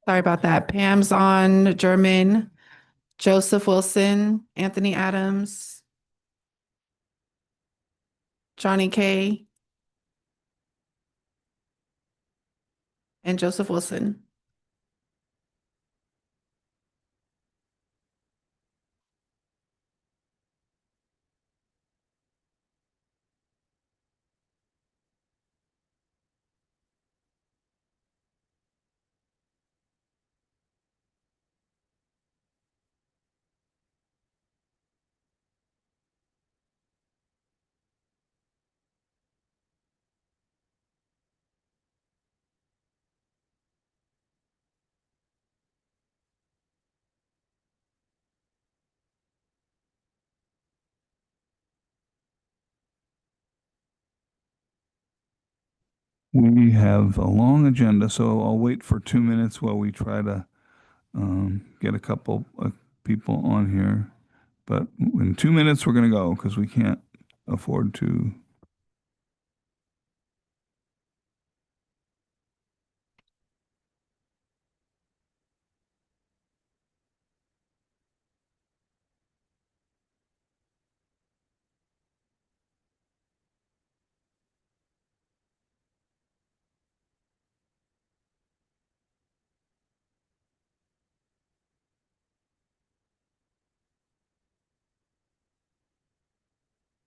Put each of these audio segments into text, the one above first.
Sorry about that. Pam's on, German, Joseph Wilson, Anthony Adams, Johnny K, and Joseph Wilson. We have a long agenda, so I'll wait for 2 minutes while we try to get a couple of people on here. But in 2 minutes, we're going to go because we can't afford to.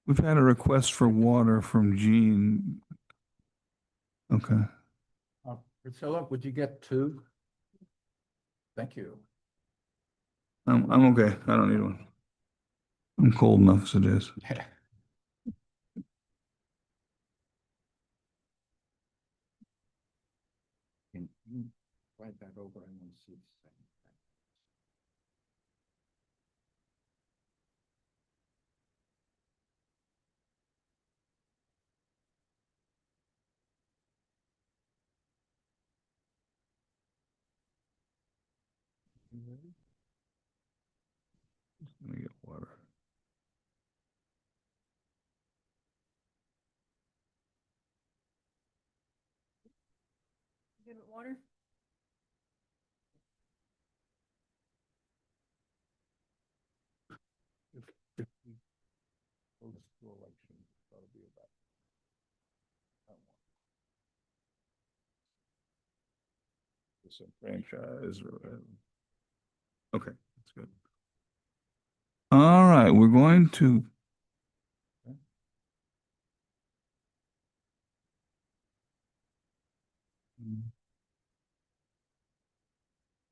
We've had a request for water from Jean. Okay. Priscilla, would you get two? Thank you. I'm okay. I don't need one. I'm cold enough as it is. Can you write that over? I want to see the same thing. Let me get water. Give it water. If we post to election, that'll be about. Franchise. Okay, that's good. All right, we're going to.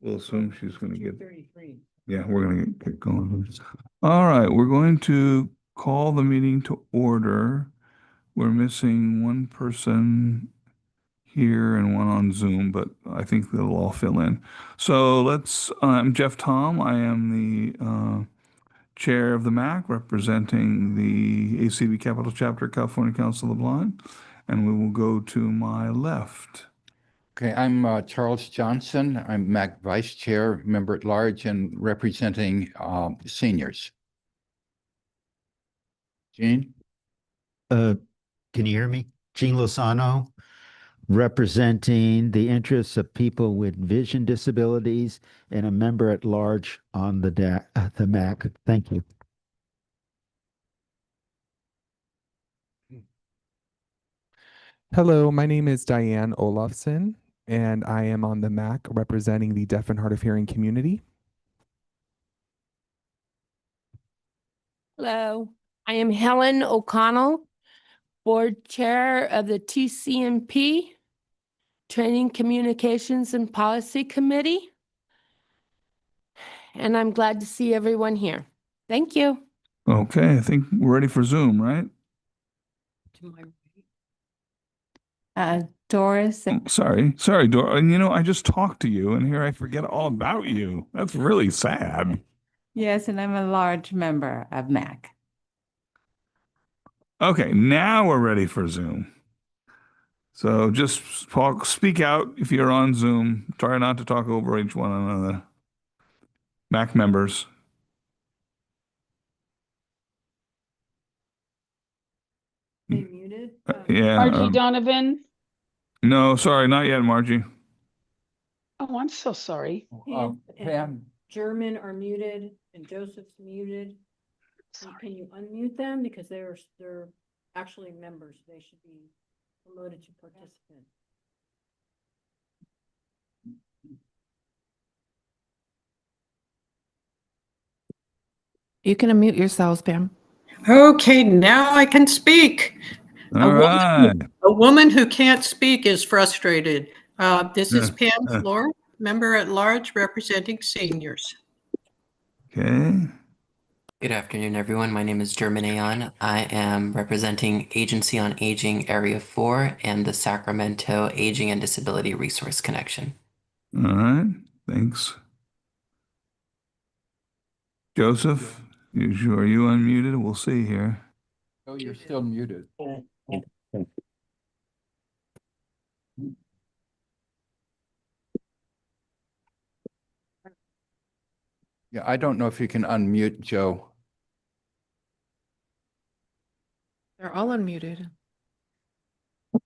We'll assume she's going to get. 33. Yeah, we're going to get going. All right, we're going to call the meeting to order. We're missing one person here and one on Zoom, but I think they'll all fill in. So I'm Jeff Tom. I am the chair of the MAC representing the ACB Capital Chapter, California Council of the Blind. And we will go to my left. Okay, I'm Charles Johnson. I'm MAC Vice Chair, Member at Large, and representing seniors. Jean? Can you hear me? Gene Lozano, representing the interests of people with vision disabilities and a member at large on the MAC. Thank you. Hello, my name is Diane Olafson, and I am on the MAC representing the deaf and hard of hearing community. Hello, I am Helen O'Connell, Board Chair of the TCMP, Training, Communications, and Policy Committee. And I'm glad to see everyone here. Thank you. Okay, I think we're ready for Zoom, right? To my right. Doris. Sorry, Dora. And I just talked to you, and here I forget all about you. That's really sad. Yes, and I'm a large member of MAC. Okay, now we're ready for Zoom. So just speak out if you're on Zoom. Try not to talk over each one another. MAC members. They muted? Yeah. Margie Donovan. No, sorry, not yet, Margie. Oh, Oh, I'm so sorry. Pam, German are muted and Joseph's muted. Can you unmute them? Because they're actually members. They should be promoted to participant. You can unmute yourselves, Pam. Okay, now I can speak. All right. A woman who can't speak is frustrated. This is Pam Uh, Floor, member at large representing seniors. Okay. Good afternoon, everyone. My name is German Aon. I am representing Agency on Aging Area 4 and the Sacramento Aging and Disability Resource Connection. All right. Thanks. Joseph, are you unmuted? We'll see here. oh, you're still muted. Yeah, I don't know if you can unmute Joe. They're all unmuted. I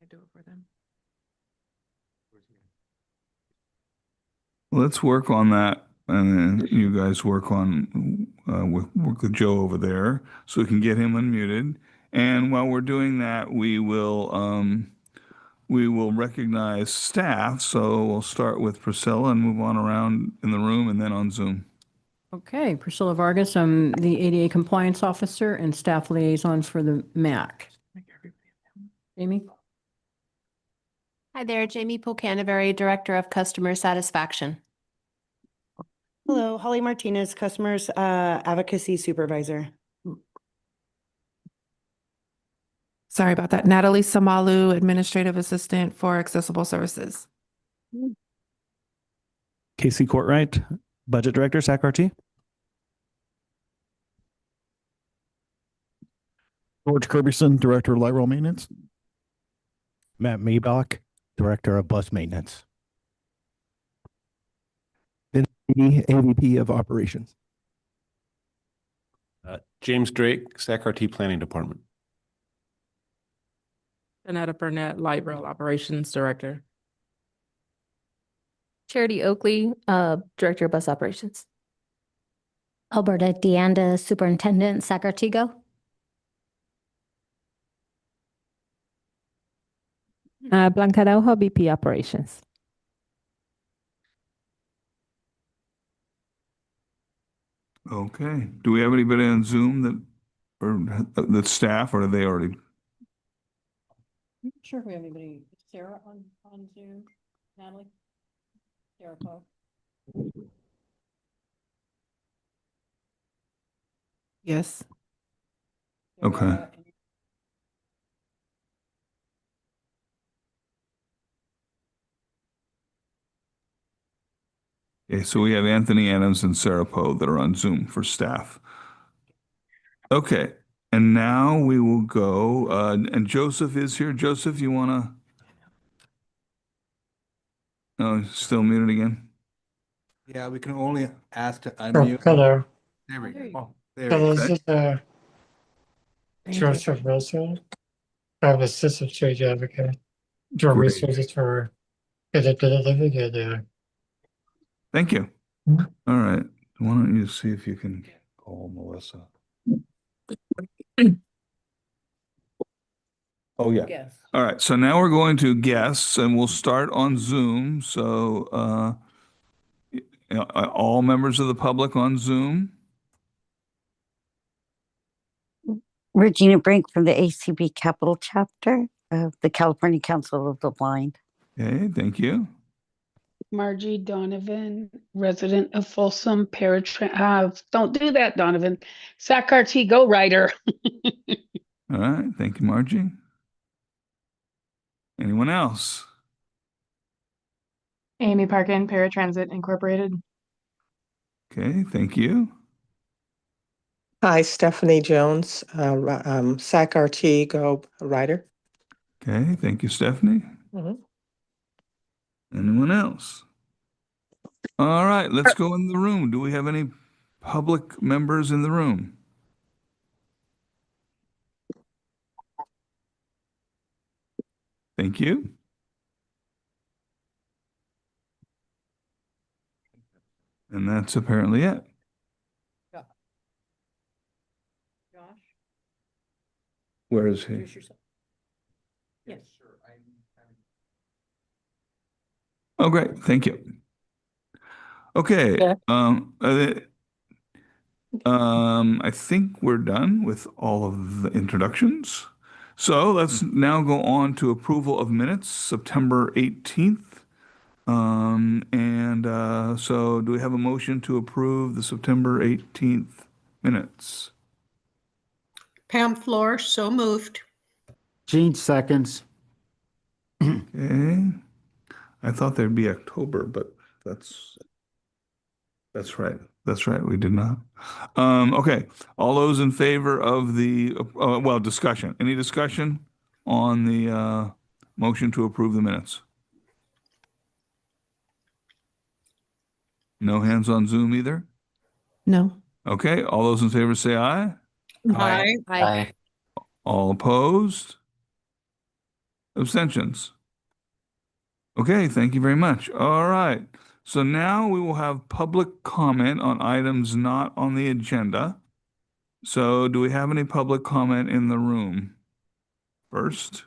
do it for them. Let's work on that, and then you guys work on work with Joe over there so we can get him unmuted. And while we're doing that, we will recognize staff. So we'll start with Priscilla and move on around in the room and then on Zoom. Okay, Priscilla Vargas, I'm the ADA Compliance Officer and Staff Liaison for the MAC. Amy? Hi there, Jamie Polcanaberry, Director of Customer Satisfaction. Hello, Holly Martinez, Customers Advocacy Supervisor. Sorry about that. Natalie Samalu, Administrative Assistant for Accessible Services. Casey Courtwright, Budget Director, SAC-RT. George Kirbyson, Director of Light Rail Maintenance. Matt Maybach, Director of Bus Maintenance. Vince Meany, AVP of Operations. James Drake, SAC-RT Planning Department. Annetta Burnett, Light Rail Operations Director. Charity Oakley, Director of Bus Operations. Alberta Deanda, Superintendent, SAC-RT Go. Blanca Araujo, VP Operations. Okay. Do we have anybody on Zoom that's staff, or are they already? I'm not sure if we have anybody. Is Sarah on Zoom? Natalie? Sarah Poe? Yes. Okay. Okay, so we have Anthony Adams and Sarah Poe that are on Zoom for staff. Okay, and now we will go, and Joseph is here. Joseph, you want to? Oh, still muted again? Yeah, we can only ask to unmute. Hello. There we go. Oh, there Hello, we go. this is Joseph Wilson. I'm Assistant State Advocate. Joint Great. resources for independent living and Thank you. All right, why don't you see if you can call Melissa? Oh, yeah. Yes. All right, so now we're going to guests, and we'll start on Zoom. So all members of the public on Zoom. Regina Brink from the ACB Capital Chapter of the California Council of the Blind. Okay, thank you. Margie Donovan, resident of Folsom, don't do that, Donovan. SAC-RT Go Rider. All right, thank you, Margie. Anyone else? Amy Parkin, Paratransit Incorporated. Okay, thank you. Hi, Stephanie Jones, SAC-RT Go Rider. Okay, thank you, Stephanie. Anyone else? All right, let's go in the room. Do we have any public members in the room? Thank you. And that's apparently it. Josh, Where is he? introduce yourself. Yes. Oh, great. Thank you. Okay. Yeah. I think we're done with all of the introductions. So let's now go on to approval of minutes, September 18th. So do we have a motion to approve the September 18th minutes? Pam Floor, so moved. Gene seconds. Okay. I thought there'd be October, but that's right. That's right. We did not. Okay. All those in favor of the, discussion. Any discussion on the motion to approve the minutes? No hands on Zoom either? No. Okay. All those in favor say aye. Aye. Aye. All opposed? Abstentions? Okay, thank you very much. All right. So now we will have public comment on items not on the agenda. So do we have any public comment in the room first?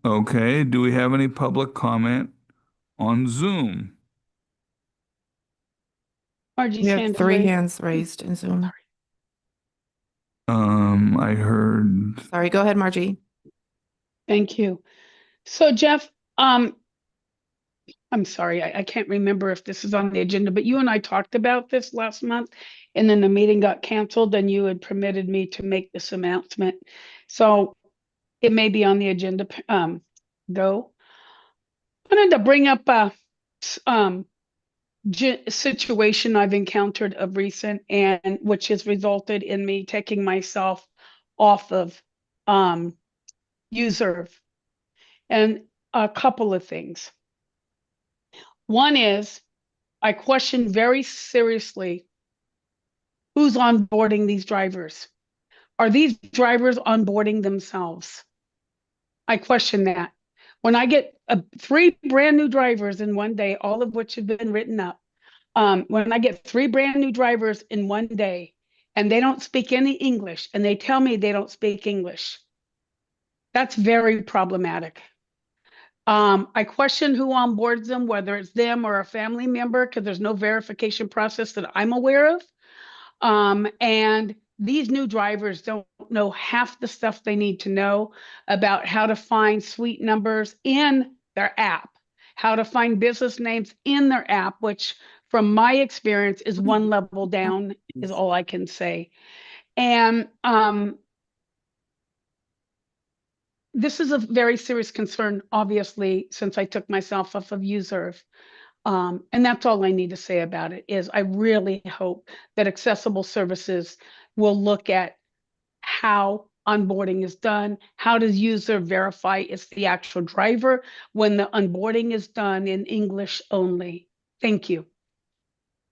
Okay, do we have any public comment on Zoom? Margie's We have hand is 3 raised. hands raised in Zoom. I heard. Sorry, go ahead, Margie. Thank you. So Jeff, I'm sorry, I can't remember if this is on the agenda, but you and I talked about this last month, and then the meeting got canceled, and you had permitted me to make this announcement. So it may be on the agenda, though. I wanted to bring up a situation I've encountered of recent, and which has resulted in me taking myself off of Userve. And a couple of things. One is, I question very seriously who's onboarding these drivers. Are these drivers onboarding themselves? I question that. When I get 3 brand new drivers in one day, all of which have been written up, when I get 3 brand new drivers in one day and they don't speak any English and they tell me they don't speak English, that's very problematic. I question who onboards them, whether it's them or a family member, because there's no verification process that I'm aware of. And these new drivers don't know half the stuff they need to know about how to find suite numbers in their app, how to find business names in their app, which from my experience is one level down, is all I can say. And this is a very serious concern, obviously, since I took myself off of Userve. And that's all I need to say about it is I really hope that Accessible Services will look at how onboarding is done. How does user verify it's the actual driver when the onboarding is done in English only? Thank you.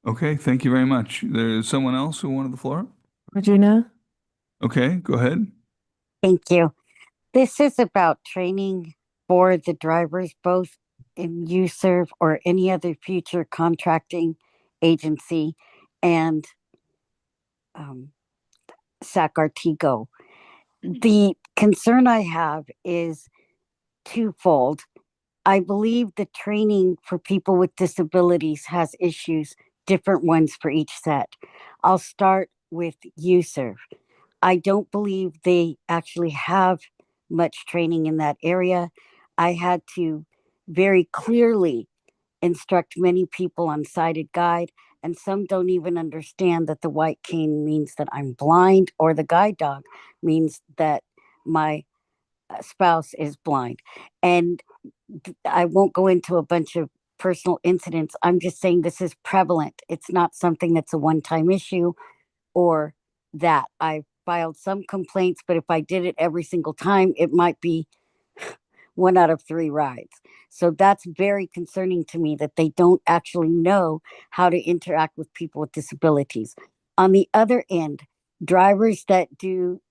Okay, thank you very much. There's someone else who wanted the floor? Regina? Okay, go ahead. Thank you. This is about training for the drivers, both in Userve or any other future contracting agency and SAC-RT-GO. The concern I have is twofold. I believe the training for people with disabilities has issues, different ones for each set. I'll start with Userve. I don't believe they actually have much training in that area. I had to very clearly instruct many people on sighted guide, and some don't even understand that the white cane means that I'm blind, or the guide dog means that my spouse is blind. And I won't go into a bunch of personal incidents. I'm just saying this is prevalent. It's not something that's a one-time issue or that. I filed some complaints, but if I did it every single time, it might be 1 out of 3 rides. So that's very concerning to me that they don't actually know how to interact with people with disabilities. On the other end, drivers that do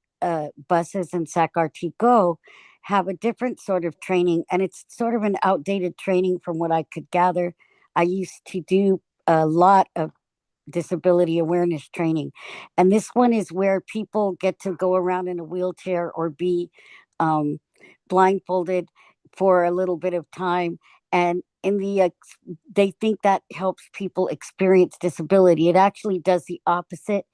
buses in SAC-RT Go have a different sort of training, and it's sort of an outdated training from what I could gather. I used to do a lot of disability awareness training, and this one is where people get to go around in a wheelchair or be blindfolded for a little bit of time, and they think that helps people experience disability. It actually does the opposite.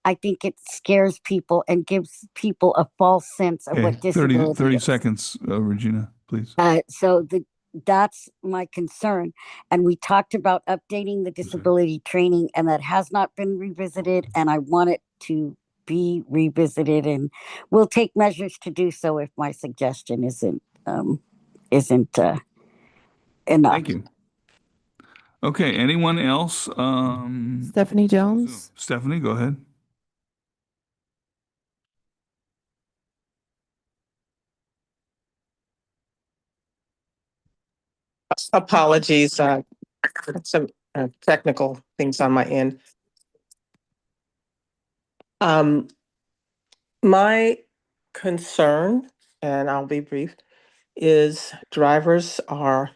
I think it scares people and gives people a false sense of Okay, what disability 30 is. seconds, Regina, please. That's my concern. And we talked about updating the disability training, and that has not been revisited. And I want it to be revisited, and we'll take measures to do so if my suggestion isn't enough. Thank you. Okay, anyone else? Stephanie Jones. Stephanie, go ahead. Apologies, some technical things on my end. My concern, and I'll be brief, is drivers are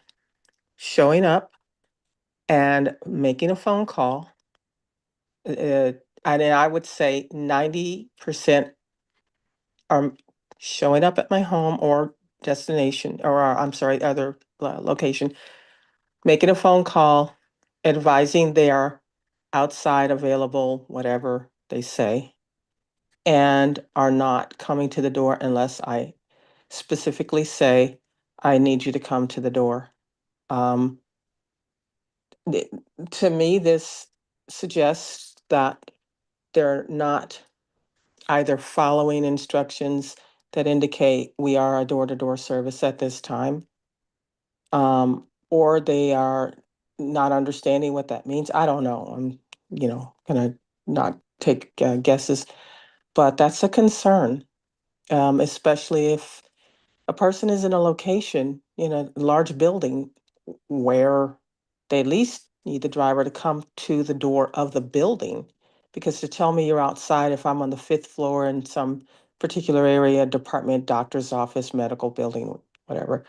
showing up and making a phone call. And I would say 90% are showing up at my home or destination, or I'm sorry, other location, making a phone call, advising they are outside, available, whatever they say, and are not coming to the door unless I specifically say, I need you to come to the door. To me, this suggests that they're not either following instructions that indicate we are a door-to-door service at this time, or they are not understanding what that means. I don't know. I'm, gonna not take guesses, but that's a concern, especially if a person is in a location, in a large building where they at least need the driver to come to the door of the building. Because to tell me you're outside, if I'm on the 5th floor in some particular area, department, doctor's office, medical building, whatever,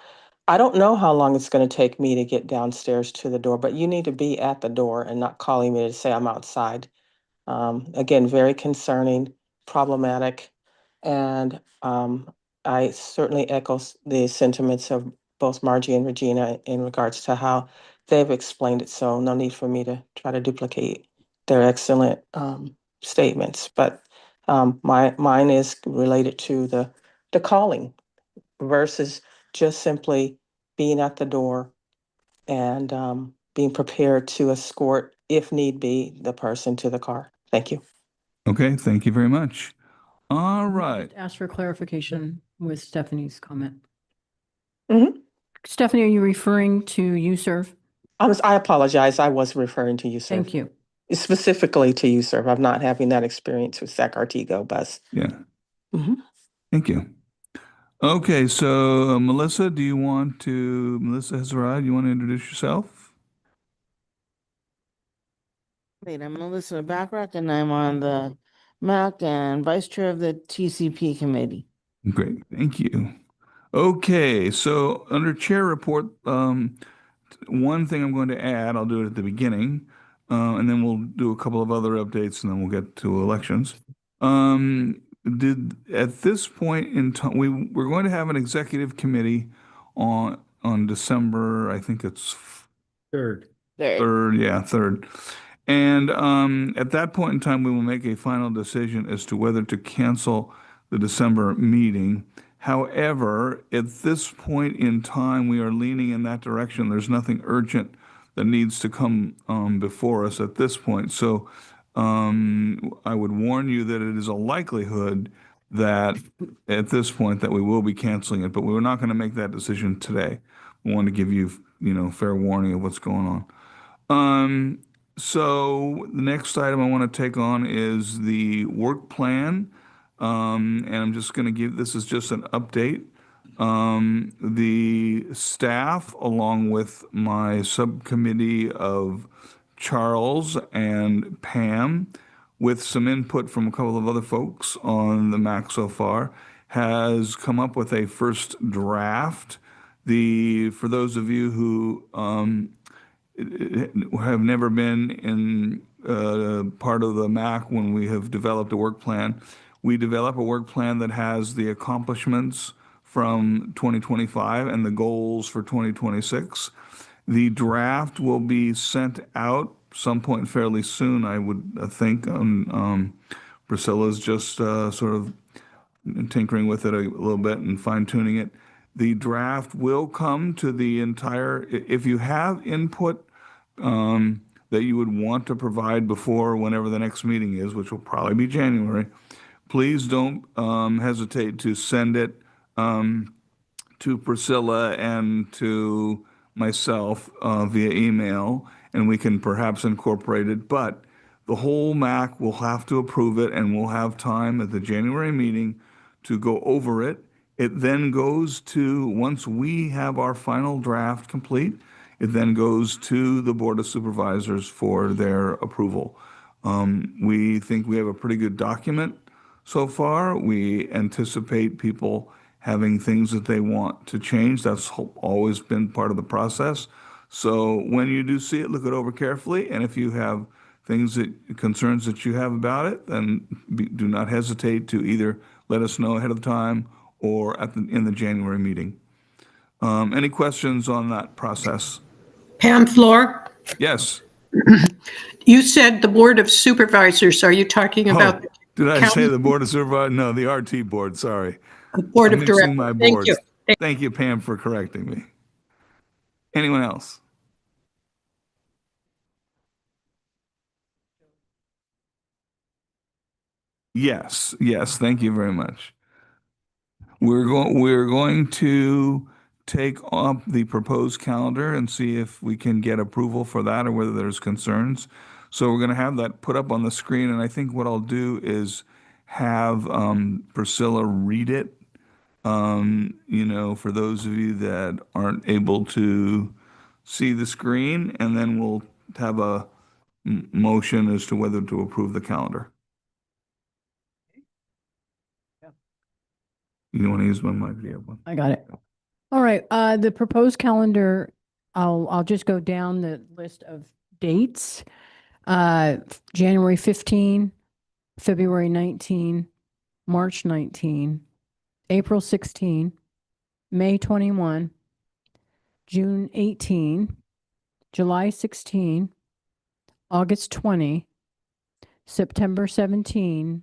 I don't know how long it's going to take me to get downstairs to the door, but you need to be at the door and not calling me to say I'm outside. Again, very concerning, problematic, and I certainly echo the sentiments of both Margie and Regina in regards to how they've explained it. So no need for me to try to duplicate their excellent statements. But mine is related to the calling versus just simply being at the door and being prepared to escort, if need be, the person to the car. Thank you. Okay, thank you very much. All right. Ask for clarification with Stephanie's comment. Mhm. Stephanie, are you referring to UServe? I apologize. I was referring to UServe. Thank you. Specifically to UServe. I'm not having that experience with SAC-RT Go bus. Yeah. Mhm. Thank you. Okay, so Melissa Hezarad, you want to introduce yourself? Wait, I'm Melissa Backrack, and I'm on the MAC and Vice Chair of the TCP Committee. Great, thank you. Okay, so under chair report, one thing I'm going to add, I'll do it at the beginning, and then we'll do a couple of other updates, and then we'll get to elections. At this point in time, we're going to have an executive committee on December, I think it's Third. third. And at that point in time, we will make a final decision as to whether to cancel the December meeting. However, at this point in time, we are leaning in that direction. There's nothing urgent that needs to come before us at this point. So I would warn you that it is a likelihood that at this point that we will be canceling it, but we're not going to make that decision today. We want to give you, fair warning of what's going on. So the next item I want to take on is the work plan. And I'm just going to this is just an update. The staff, along with my subcommittee of Charles and Pam, with some input from a couple of other folks on the MAC so far, has come up with a first draft. For those of you who have never been in part of the MAC when we have developed a work plan, we develop a work plan that has the accomplishments from 2025 and the goals for 2026. The draft will be sent out some point fairly soon, I would think. Priscilla's just sort of tinkering with it a little bit and fine tuning it. The draft will come to the entire, if you have input that you would want to provide before whenever the next meeting is, which will probably be January, please don't hesitate to send it to Priscilla and to myself via email, and we can perhaps incorporate it. But the whole MAC will have to approve it, and we'll have time at the January meeting to go over it. It then goes to, once we have our final draft complete, it then goes to the Board of Supervisors for their approval. We think we have a pretty good document so far. We anticipate people having things that they want to change. That's always been part of the process. So when you do see it, look it over carefully. And if you have concerns that you have about it, then do not hesitate to either let us know ahead of time or in the January meeting. Any questions on that process? Pam Floor, Yes. you said the Board of Supervisors. Are you talking about the Did I say county the Board of Supervisors? No, the RT board, sorry. Board I'm of mixing Directors? my Thank boards. you. Thank you, Pam, for correcting me. Anyone else? Yes, thank you very much. We're going to take up the proposed calendar and see if we can get approval for that or whether there's concerns. So we're going to have that put up on the screen, and I think what I'll do is have Priscilla read it. For those of you that aren't able to see the screen, and then we'll have a motion as to whether to approve the calendar. You want to use my mic? Yeah, one. I got it. All right, the proposed calendar, I'll just go down the list of dates. January 15, February 19, March 19, April 16, May 21, June 18, July 16, August 20, September 17,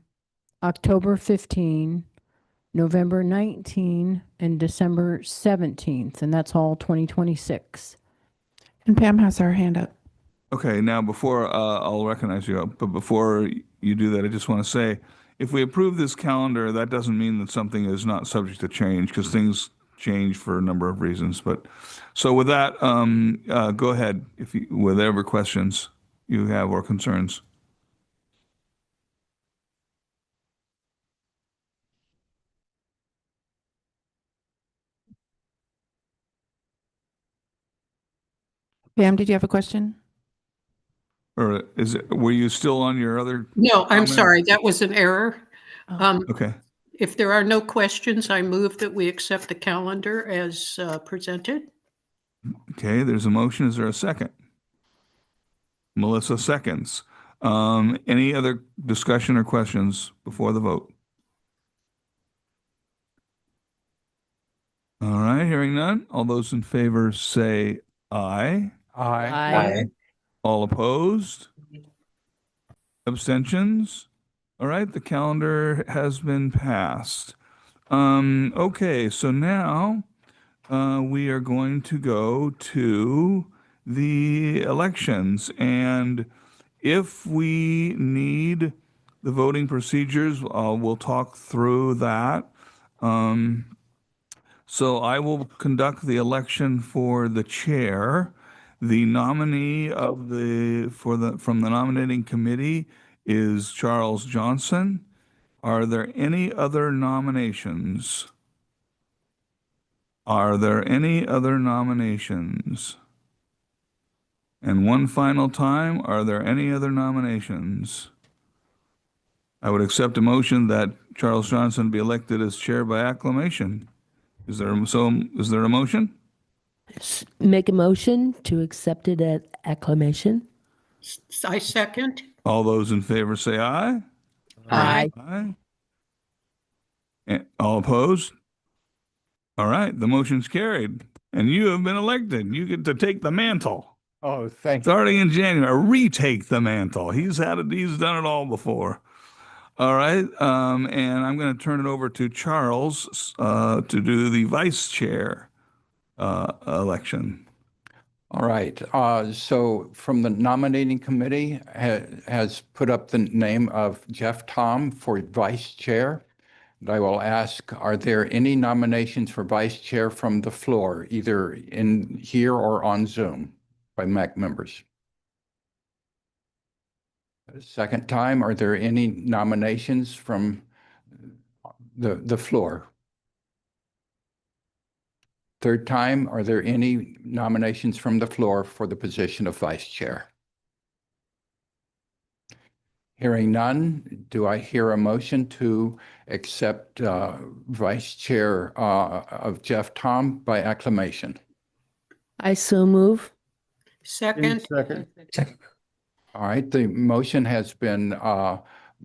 October 15, November 19, and December 17th, and that's all 2026. And Pam has her hand up. Okay, now before I'll recognize you, but before you do that, I just want to say, if we approve this calendar, that doesn't mean that something is not subject to change, because things change for a number of reasons. But so with that, go ahead with whatever questions you have or concerns. Pam, did you have a question? Or were you still on your other? No, I'm comment? sorry. That was an error. Okay. If there are no questions, I move that we accept the calendar as presented. Okay, there's a motion. Is there a second? Melissa seconds. Any other discussion or questions before the vote? All right, hearing none. All those in favor say aye. Aye. All opposed? Abstentions? All right, the calendar has been passed. Okay, so now we are going to go to the elections. And if we need the voting procedures, we'll talk through that. So I will conduct the election for the chair. The nominee from the nominating committee is Charles Johnson. Are there any other nominations? Are there any other nominations? And one final time, are there any other nominations? I would accept a motion that Charles Johnson be elected as chair by acclamation. Is there a motion? Make a motion to accept it at acclamation. I second. All those in favor say aye. Aye. Aye. All opposed? All right, the motion's carried, and you have been elected. You get to take the mantle. Oh, thank you. Starting in January, retake the mantle. He's done it all before. All right, and I'm going to turn it over to Charles to do the vice chair election. All right. So from the nominating committee has put up the name of Jeff Tom for vice chair. And I will ask, are there any nominations for vice chair from the floor, either in here or on Zoom by MAC members? Second time, are there any nominations from the floor? Third time, are there any nominations from the floor for the position of vice chair? Hearing none, do I hear a motion to accept vice chair of Jeff Tom by acclamation? I so move. Second. All right, the motion has been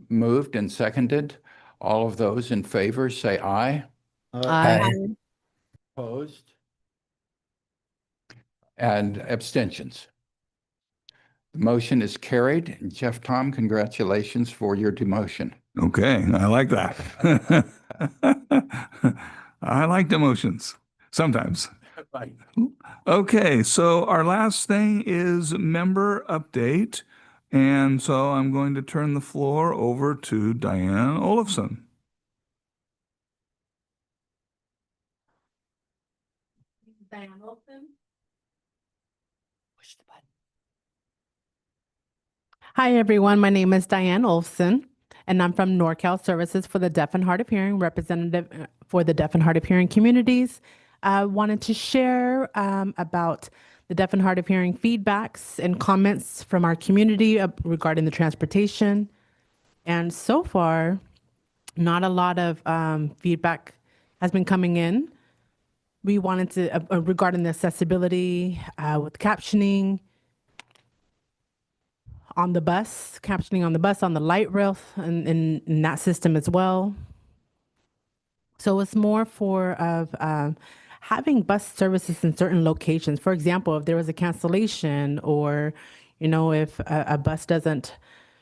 moved and seconded. All of those in favor say aye. Aye. Opposed? And abstentions. The motion is carried. Jeff Tom, congratulations for your demotion. Okay, I like that. I like demotions sometimes. Okay, so our last thing is member update. And so I'm going to turn the floor over to Diane Olafson. Diane Olson. Push the button. Hi, everyone. My name is Diane Olson, and I'm from NorCal Services for the Deaf and Hard of Hearing, representative for the Deaf and Hard of Hearing communities. I wanted to share about the Deaf and Hard of Hearing feedbacks and comments from our community regarding the transportation. And so far, not a lot of feedback has been coming in. We wanted to, regarding the accessibility with captioning on the bus, on the light rail, and in that system as well. So it's more for having bus services in certain locations. For example, if there was a cancellation, or if a bus doesn't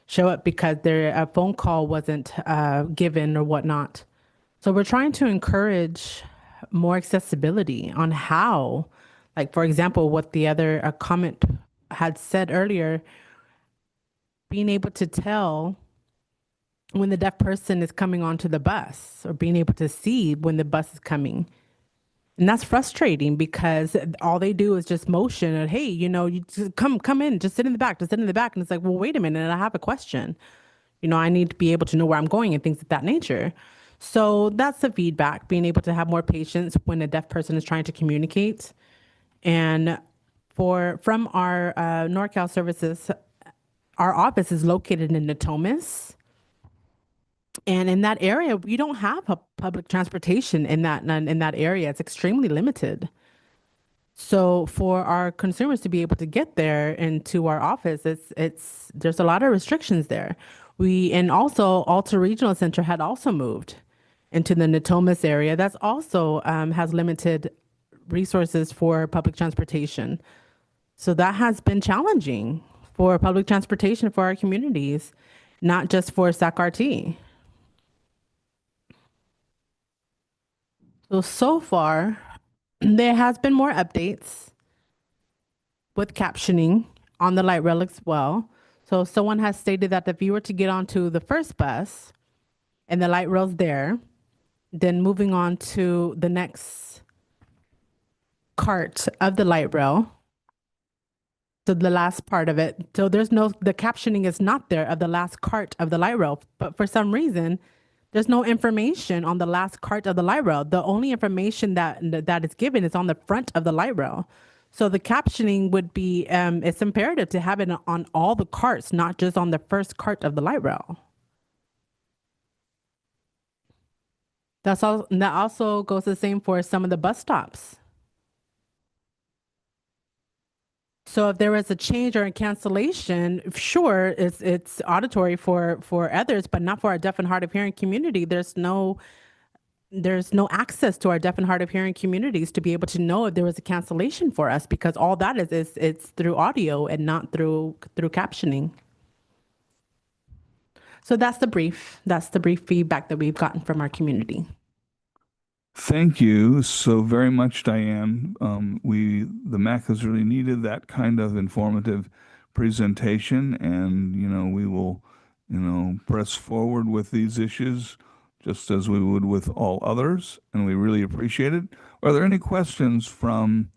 show up because a phone call wasn't given or whatnot. So we're trying to encourage more accessibility on how, like, for example, what the other comment had said earlier, being able to tell when the deaf person is coming onto the bus, or being able to see when the bus is coming. And that's frustrating because all they do is just motion and, hey, you just come in, just sit in the back, just sit in the back. And it's like, well, wait a minute, I have a question. I need to be able to know where I'm going and things of that nature. So that's the feedback, being able to have more patience when a deaf person is trying to communicate. And from our NorCal Services, our office is located in Natomas. And in that area, we don't have a public transportation in that area. It's extremely limited. So for our consumers to be able to get there into our office, there's a lot of restrictions there. And also Alta Regional Center had also moved into the Natomas area. That's also has limited resources for public transportation. So that has been challenging for public transportation for our communities, not just for SAC-RT. So far, there has been more updates with captioning on the light rail as well. So someone has stated that if you were to get onto the first bus and the light rail's there, then moving on to the next cart of the light rail, so the last part of it, so the captioning is not there of the last cart of the light rail, but for some reason, there's no information on the last cart of the light rail. The only information that is given is on the front of the light rail. So the captioning would be, it's imperative to have it on all the carts, not just on the first cart of the light rail. That's all. And that also goes the same for some of the bus stops. So if there was a change or a cancellation, sure, it's auditory for others, but not for our deaf and hard of hearing community. There's no access to our deaf and hard of hearing communities to be able to know if there was a cancellation for us, because all that is it's through audio and not through captioning. So that's the brief feedback that we've gotten from our community. Thank you so very much, Diane. The MAC has really needed that kind of informative presentation, and we will, press forward with these issues just as we would with all others, and we really appreciate it. Are there any questions or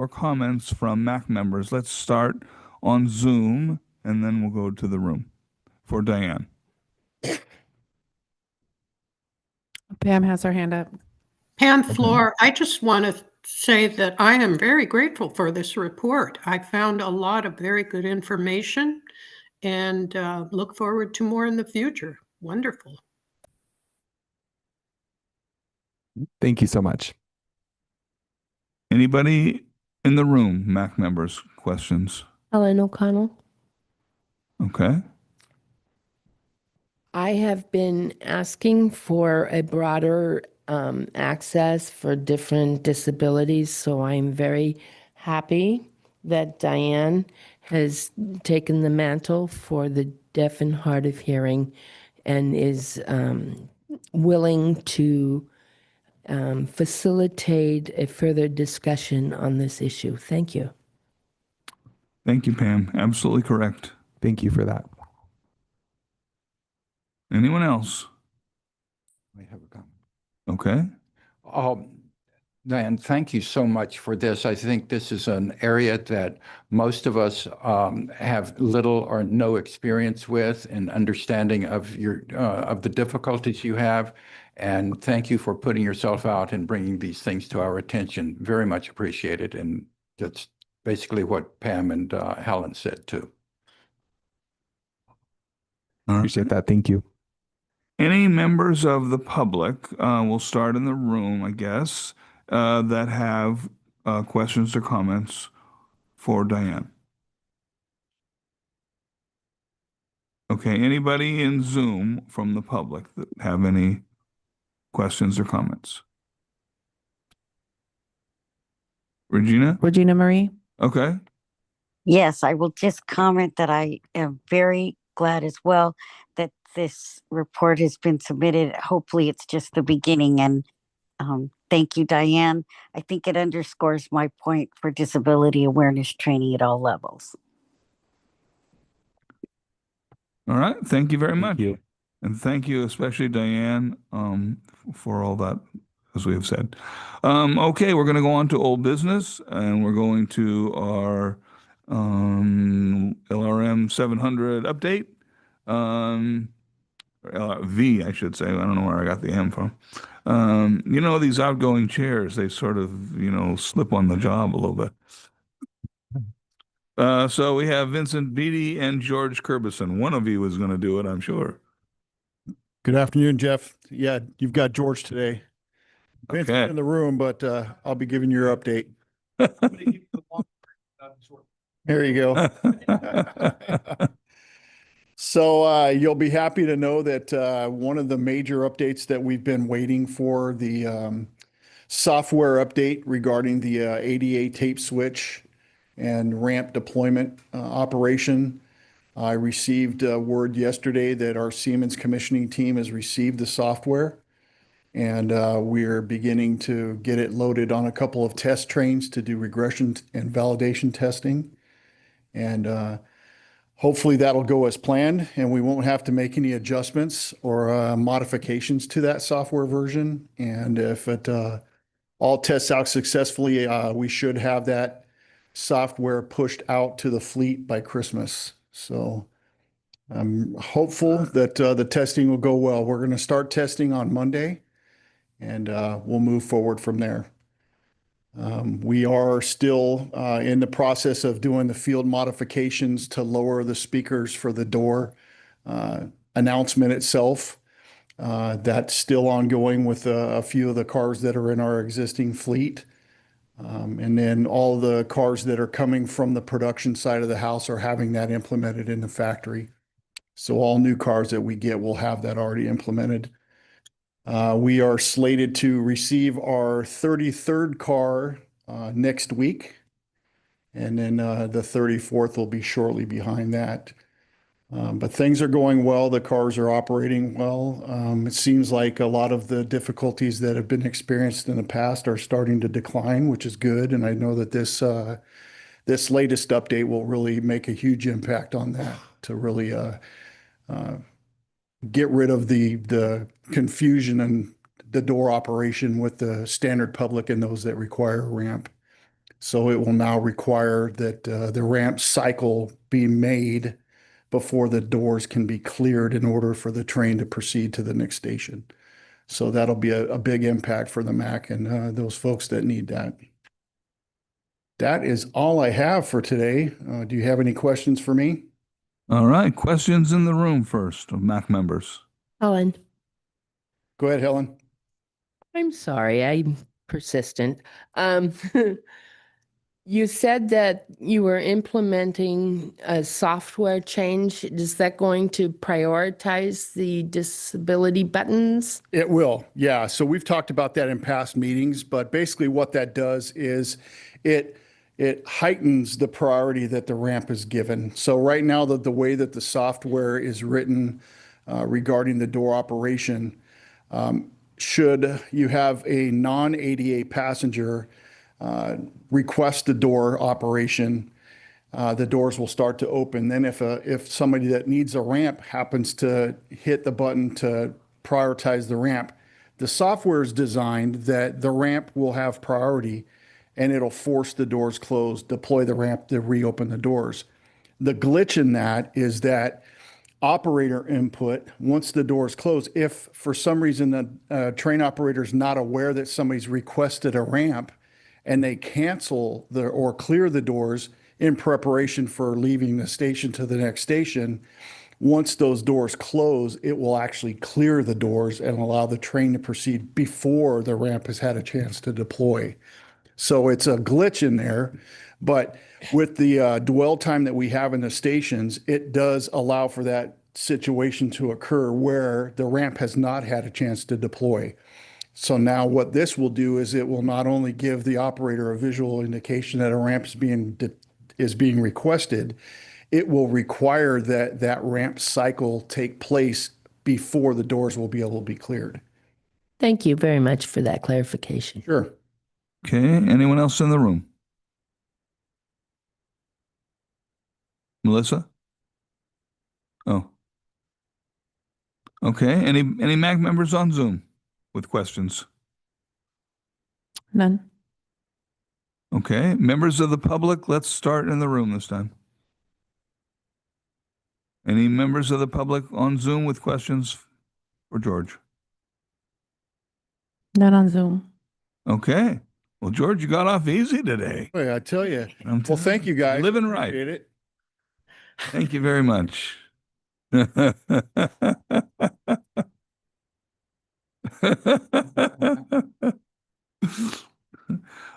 comments from MAC members? Let's start on Zoom, and then we'll go to the room for Diane. Pam has her hand up. Pam Floor, I just want to say that I am very grateful for this report. I found a lot of very good information and look forward to more in the future. Wonderful. Thank you so much. Anybody in the room, MAC members, questions? Helen O'Connell. Okay. I have been asking for a broader access for different disabilities, so I'm very happy that Diane has taken the mantle for the deaf and hard of hearing and is willing to facilitate a further discussion on this issue. Thank you. Thank you, Pam. Absolutely correct. Thank you for that. Anyone else? I have a comment. Okay. Diane, thank you so much for this. I think this is an area that most of us have little or no experience with and understanding of of the difficulties you have. And thank you for putting yourself out and bringing these things to our attention. Very much appreciated. And that's basically what Pam and Helen said too. Appreciate that. Thank you. Any members of the public, we'll start in the room, I guess, that have questions or comments for Diane? Okay, anybody in Zoom from the public that have any questions or comments? Regina Marie. Okay. Yes, I will just comment that I am very glad as well that this report has been submitted. Hopefully it's just the beginning, and thank you, Diane. I think it underscores my point for disability awareness training at all levels. All right. Thank you very much. And thank you, especially Diane, for all that, as we have said. Okay, we're going to go on to old business, and we're going to our LRM 700 update. V, I should say. I don't know where I got the M from. These outgoing chairs, they sort of, slip on the job a little bit. So we have Vincent Beatty and George Curbison. One of you is going to do it, I'm sure. Good afternoon, Jeff. Yeah, you've got George today. Vince is in the room, but I'll be giving your update. There you go. So you'll be happy to know that one of the major updates that we've been waiting for, the software update regarding the ADA tape switch and ramp deployment operation. I received word yesterday that our Siemens commissioning team has received the software, and we're beginning to get it loaded on a couple of test trains to do regression and validation testing. And hopefully that'll go as planned, and we won't have to make any adjustments or modifications to that software version. And if it all tests out successfully, we should have that software pushed out to the fleet by Christmas. So I'm hopeful that the testing will go well. We're going to start testing on Monday, and we'll move forward from there. We are still in the process of doing the field modifications to lower the speakers for the door announcement itself. That's still ongoing with a few of the cars that are in our existing fleet. And then all the cars that are coming from the production side of the house are having that implemented in the factory. So all new cars that we get will have that already implemented. We are slated to receive our 33rd car next week. And then the 34th will be shortly behind that. But things are going well. The cars are operating well. It seems like a lot of the difficulties that have been experienced in the past are starting to decline, which is good. And I know that this latest update will really make a huge impact on that to really get rid of the confusion and the door operation with the standard public and those that require a ramp. So it will now require that the ramp cycle be made before the doors can be cleared in order for the train to proceed to the next station. So that'll be a big impact for the MAC and those folks that need that. That is all I have for today. Do you have any questions for me? All right, questions in the room first of MAC members. Helen, Go ahead, Helen. I'm sorry, I'm persistent. You said that you were implementing a software change. Is that going to prioritize the disability buttons? It will, yeah. So we've talked about that in past meetings, but basically what that does is it heightens the priority that the ramp is given. So right now, the way that the software is written regarding the door operation, should you have a non-ADA passenger request the door operation, the doors will start to open. Then if somebody that needs a ramp happens to hit the button to prioritize the ramp, the software is designed that the ramp will have priority and it'll force the doors closed, deploy the ramp to reopen the doors. The glitch in that is that operator input, once the doors close, if for some reason the train operator is not aware that somebody's requested a ramp and they cancel or clear the doors in preparation for leaving the station to the next station, once those doors close, it will actually clear the doors and allow the train to proceed before the ramp has had a chance to deploy. So it's a glitch in there, but with the dwell time that we have in the stations, it does allow for that situation to occur where the ramp has not had a chance to deploy. So now what this will do is it will not only give the operator a visual indication that a ramp is being requested, it will require that ramp cycle take place before the doors will be able to be cleared. Thank you very much for that clarification. Sure. Okay, anyone else in the room? Melissa? Oh. Okay, any MAC members on Zoom with questions? None. Okay, members of the public, let's start in the room this time. Any members of the public on Zoom with questions for George? None on Zoom. Okay. Well, George, you got off easy today. Boy, I tell you. Well, thank you guys. Living right. Appreciate it. Thank you very much.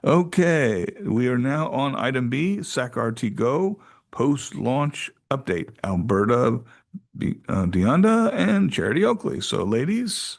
Okay, we are now on item B, SACRT Go post-launch update. Alberta Deonda and Charity Oakley. So, ladies.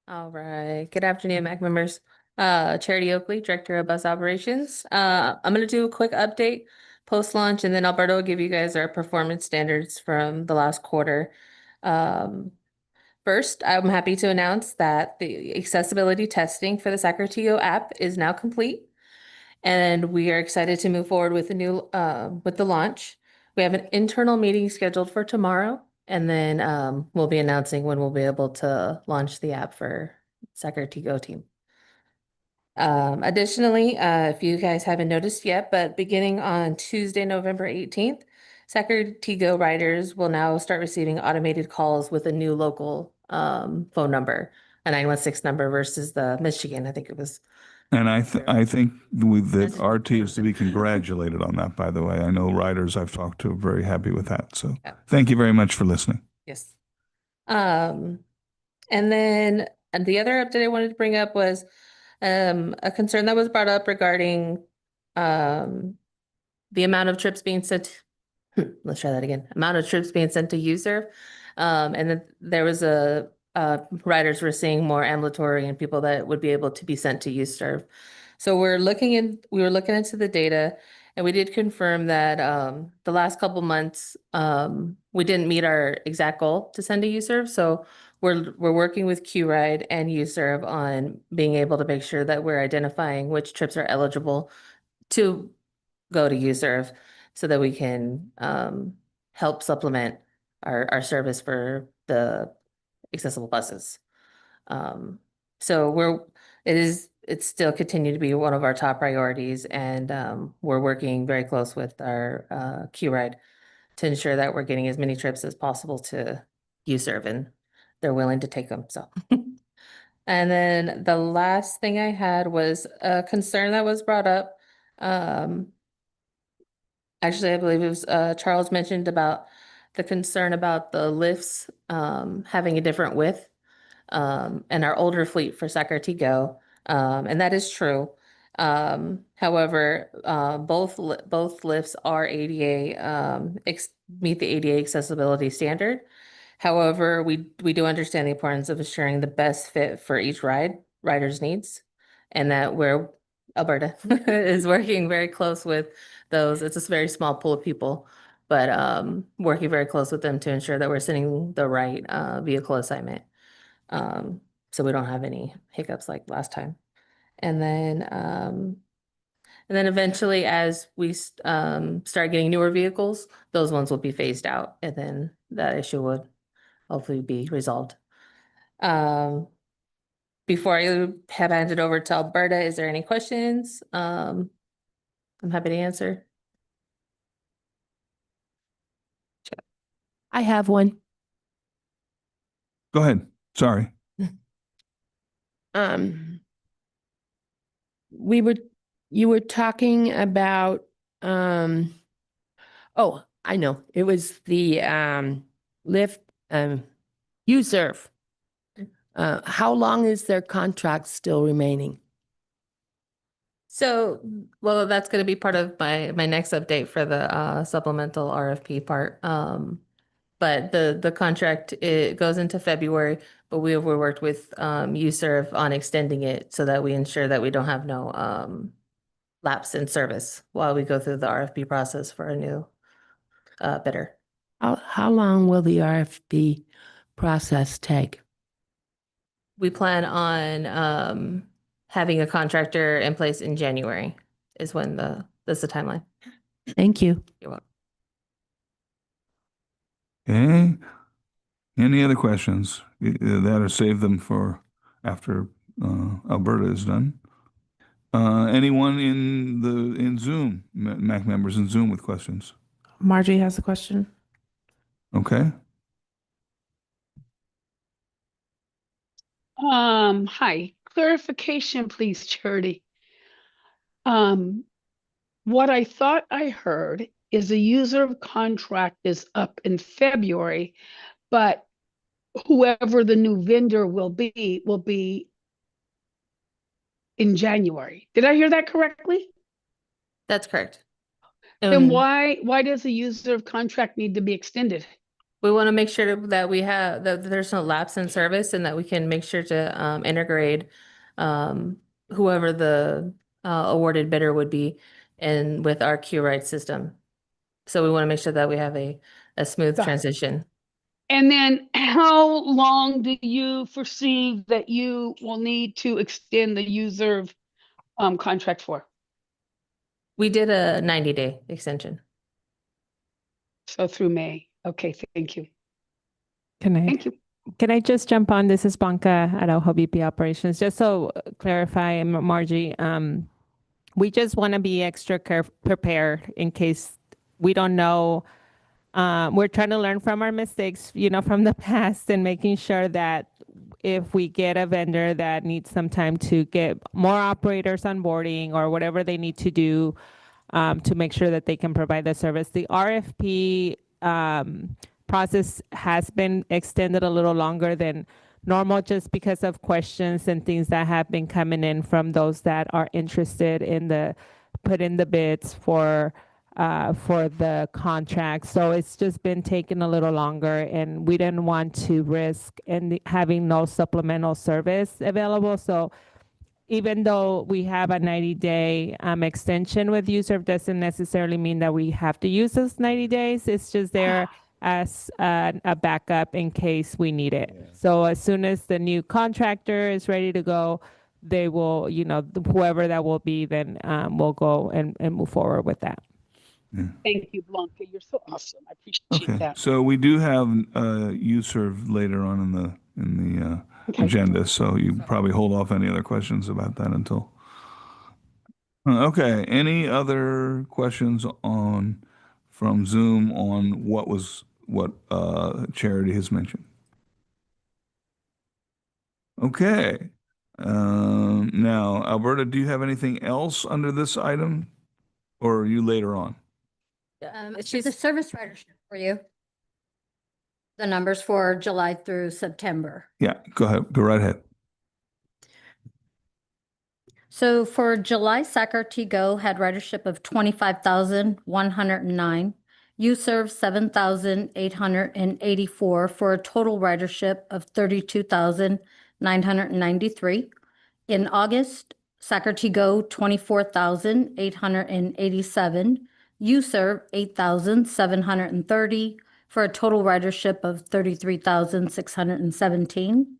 All right. Good afternoon, MAC members. Charity Oakley, Director of Bus Operations. I'm going to do a quick update post-launch, and then Alberto will give you guys our performance standards from the last quarter. First, I'm happy to announce that the accessibility testing for the Sacramento app is now complete, and we are excited to move forward with the launch. We have an internal meeting scheduled for tomorrow And then we'll be announcing when we'll be able to launch the app for Sacramento Go team. Additionally, if you guys haven't noticed yet, but beginning on Tuesday, November 18th, Sacramento Go riders will now start receiving automated calls with a new local phone number, a 916 number versus the Michigan. I think it was. And I think that RT is to be congratulated on that, by the way. I know riders I've talked to are very happy with that. So thank you very much for listening. Yes. And then the other update I wanted to bring up was a concern that was brought up regarding the amount of trips being sent. Let's try that again. Amount of trips being sent to USERV. And then there was riders were seeing more ambulatory and people that would be able to be sent to USERV. So we were looking into the data, and we did confirm that the last couple months we didn't meet our exact goal to send to USERV. So we're working with QRide and USERV on being able to make sure that we're identifying which trips are eligible to go to USERV so that we can help supplement our service for the accessible buses. So it's still continue to be one of our top priorities, and we're working very close with our QRide to ensure that we're getting as many trips as possible to USERV, and they're willing to take them. So, and then the last thing I had was a concern that was brought up. Actually, I believe it was Charles mentioned about the concern about the lifts having a different width and our older fleet for Sacramento Go, and that is true. However, both lifts are ADA meet the ADA accessibility standard. However, we do understand the importance of ensuring the best fit for each rider's needs, and that Alberta is working very close with those. It's a very small pool of people, but working very close with them to ensure that we're sending the right vehicle assignment. So we don't have any hiccups like last time. And then eventually, as we start getting newer vehicles, those ones will be phased out, and then that issue would hopefully be resolved. Before I have handed over to Alberta, is there any questions? I'm happy to answer. I have one. Go ahead. Sorry. You were talking about, oh, I know. It was the Lyft USERV. How long is their contract still remaining? So, well, that's going to be part of my next update for the supplemental RFP part. But the contract, it goes into February, but we worked with USERV on extending it so that we ensure that we don't have no lapse in service while we go through the RFP process for a new bidder. How long will the RFP process take? We plan on having a contractor in place in January is when that's the timeline. Thank you. You're welcome. Okay. Any other questions? That or save them for after Alberta is done. Anyone in Zoom, MAC members in Zoom with questions? Margie has a question. Okay. Hi, clarification, please, Charity. What I thought I heard is a user contract is up in February, but whoever the new vendor will be in January. Did I hear that correctly? That's correct. Then why does the user contract need to be extended? We want to make sure that that there's no lapse in service, and that we can make sure to integrate whoever the awarded bidder would be and with our QRide system. So we want to make sure that we have a smooth transition. And then how long do you foresee that you will need to extend the user contract for? We did a 90-day extension. So through May. Okay, thank you. Thank you. Can I just jump on? This is Blanca at Ojo BP Operations. Just so clarify, Margie, we just want to be extra prepared in case we don't know. We're trying to learn from our mistakes, from the past, and making sure that if we get a vendor that needs some time to get more operators onboarding or whatever they need to do to make sure that they can provide the service. The RFP process has been extended a little longer than normal just because of questions and things that have been coming in from those that are interested in put in the bids for the contract. So it's just been taking a little longer, and we didn't want to risk having no supplemental service available. So even though we have a 90-day extension with user, doesn't necessarily mean that we have to use those 90 days. It's just there as a backup in case we need it. Yeah. So as soon as the new contractor is ready to go, they will, whoever that will be, then we'll go and move forward with that. Yeah. Thank you, Blanca. You're so awesome. I appreciate that. So we do have UServe later on in the agenda, so you probably hold off any other questions about that until. Okay. Any other questions from Zoom on what Charity has mentioned? Okay. Now, Alberta, do you have anything else under this item, or are you later on? It's just a service ridership for you. The numbers for July through September. Yeah, go ahead. Go right ahead. So for July, Sacramento had ridership of 25,109. UServe 7,884 for a total ridership of 32,993. In August, Sacramento 24,887. UServe 8,730 for a total ridership of 33,617.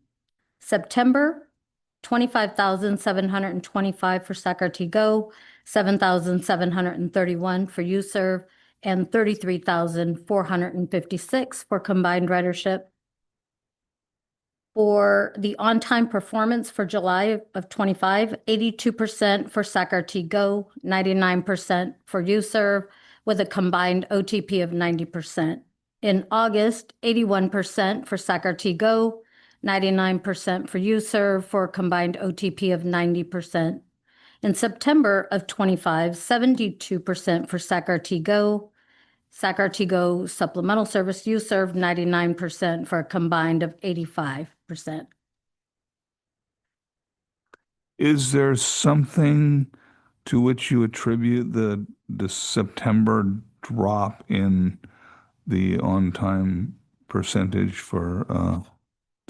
September, 25,725 for Sacramento, 7,731 for UServe, and 33,456 for combined ridership. For the on-time performance for July of 25, 82% for Sacramento, 99% for UServe, with a combined OTP of 90%. In August, 81% for Sacramento, 99% for UServe, for a combined OTP of 90%. In September of 25, 72% for Sacramento, supplemental service UServe, 99% for a combined of 85%. Is there something to which you attribute the September drop in the on-time percentage for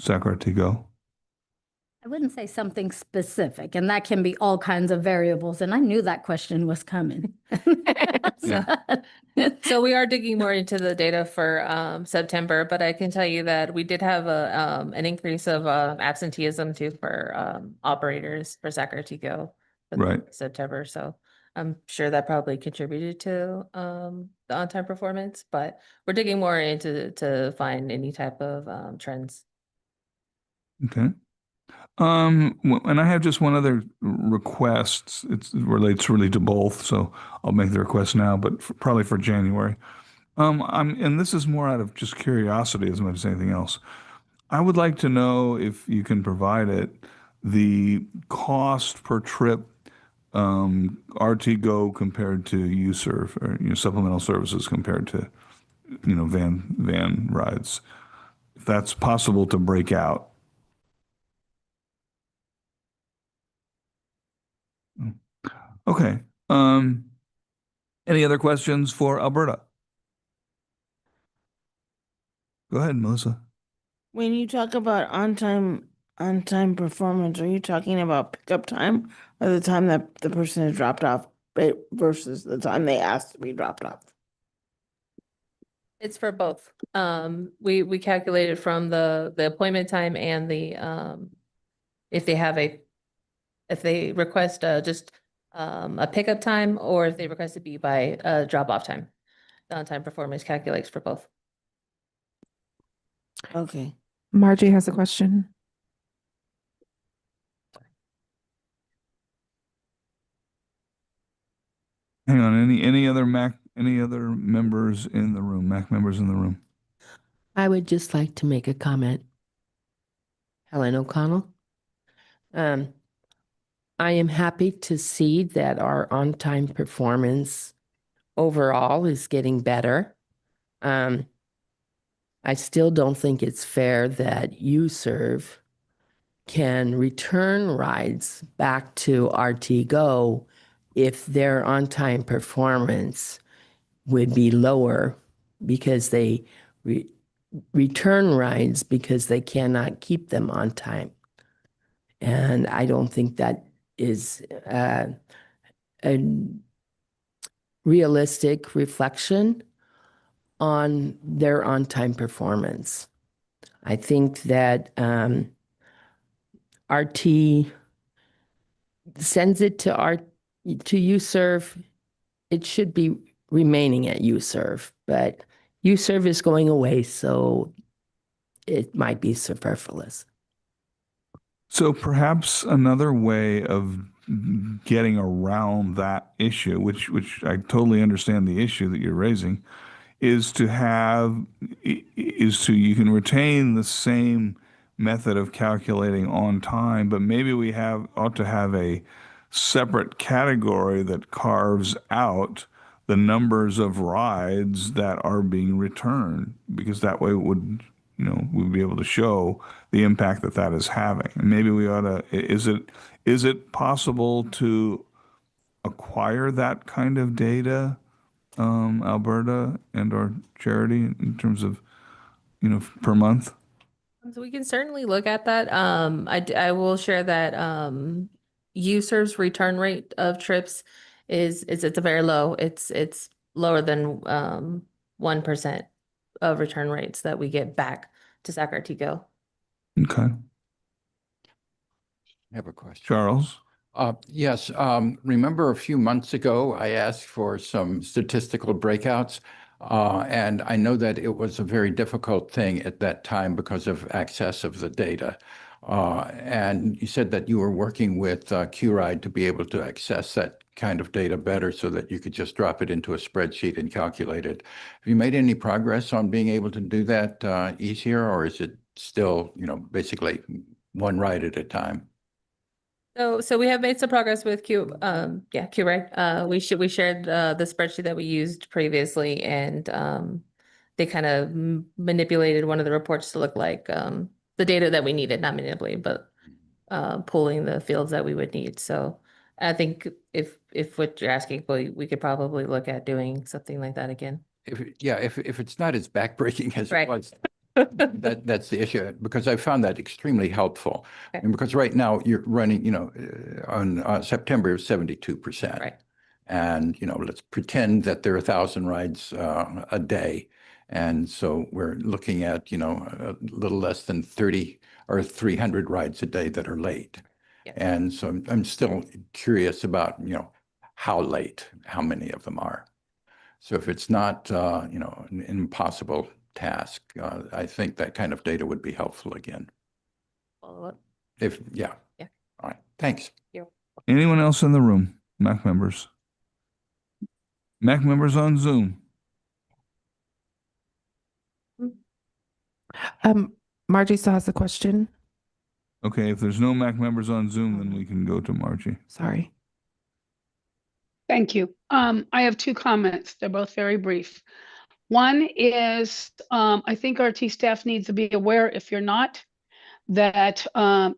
Sacramento? I wouldn't say something specific, and that can be all kinds of variables, and I knew that question was coming. So we are digging more into the data for September, but I can tell you that we did have an increase of absenteeism too for operators for Sacramento for September. So I'm sure that probably contributed to the on-time performance, but we're digging more into to find any type of trends. Okay. And I have just one other request. It relates really to both, so I'll make the request now, but probably for January. And this is more out of just curiosity as much as anything else. I would like to know, if you can provide it, the cost per trip RTGo compared to UServe, or supplemental services compared to van rides, if that's possible to break out. Okay. Any other questions for Alberta? Go ahead, Melissa. When you talk about on-time performance, are you talking about pickup time or the time that the person is dropped off versus the time they asked to be dropped off? It's for both. We calculated from the appointment time and the if they request just a pickup time, or if they request to be by drop off time. The on-time performance calculates for both. Okay. Margie has a question. Hang on, any other members in the room, MAC members in the room? I would just like to make a comment. Helen O'Connell. I am happy to see that our on-time performance overall is getting better. I still don't think it's fair that UServe can return rides back to RT Go if their on-time performance would be lower because they return rides because they cannot keep them on time. And I don't think that is a realistic reflection on their on-time performance. I think that RT sends it to UServe. It should be remaining at UServe, but UServe is going away, so it might be superfluous. So perhaps another way of getting around that issue, which I totally understand the issue that you're raising, is to you can retain the same method of calculating on time, but maybe we ought to have a separate category that carves out the numbers of rides that are being returned, because that way we'd be able to show the impact that is having. And maybe we ought to, is it possible to acquire that kind of data, Alberta or Charity, in terms of, per month? So we can certainly look at that. I will share that UServe's return rate of trips it's a very low. It's lower than 1% of return rates that we get back to Sacramento Go. Okay. I have a question. Charles? Yes. Remember a few months ago, I asked for some statistical breakouts, and I know that it was a very difficult thing at that time because of access of the data. And you said that you were working with QRide to be able to access that kind of data better so that you could just drop it into a spreadsheet and calculate it. Have you made any progress on being able to do that easier, or is it still, basically one ride at a time? So we have made some progress with QRide. We shared the spreadsheet that we used previously, and they kind of manipulated one of the reports to look like the data that we needed, not manipulated, but pulling the fields that we would need. So I think if what you're asking, we could probably look at doing something like that again. If it's not as backbreaking as Right. it was, that's the issue, because I found that extremely helpful. Okay. And because right now you're running, on September 72%. Right. And, let's pretend that there are 1,000 rides a day. And so we're looking at, a little less than 30 or 300 rides a day that are late. Yes. And so I'm still curious about, how late, how many of them are. So if it's not, an impossible task, I think that kind of data would be helpful again. Follow up. Yeah. Yeah. All right. Thanks. Anyone else in the room? MAC members? MAC members on Zoom? Margie still has a question. Okay, if there's no MAC members on Zoom, then we can go to Margie. Sorry. Thank you. I have two comments. They're both very brief. One is, I think RT staff needs to be aware, if you're not, that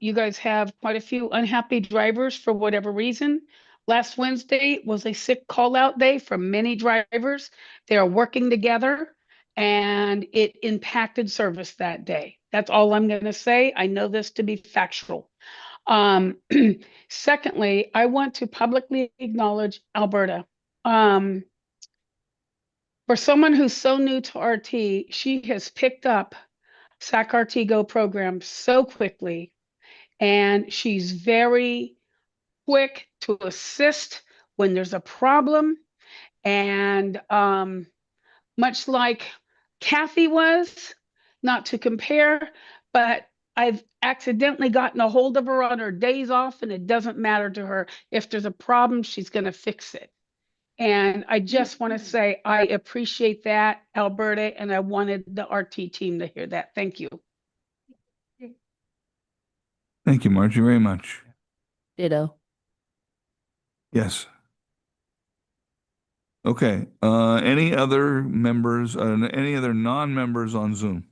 you guys have quite a few unhappy drivers for whatever reason. Last Wednesday was a sick call out day for many drivers. They are working together and it impacted service that day. That's all I'm going to say. I know this to be factual. Secondly, I want to publicly acknowledge Alberta. For someone who's so new to RT, she has picked up SAC RT Go program so quickly, and she's very quick to assist when there's a problem. And much like Kathy was, not to compare, but I've accidentally gotten a hold of her on her days off, and it doesn't matter to her. If there's a problem, she's going to fix it. And I just want to say I appreciate that, Alberta, and I wanted the RT team to hear that. Thank you. Thank you, Margie, very much. Ditto. Yes. Okay. Any other members, any other non-members on Zoom?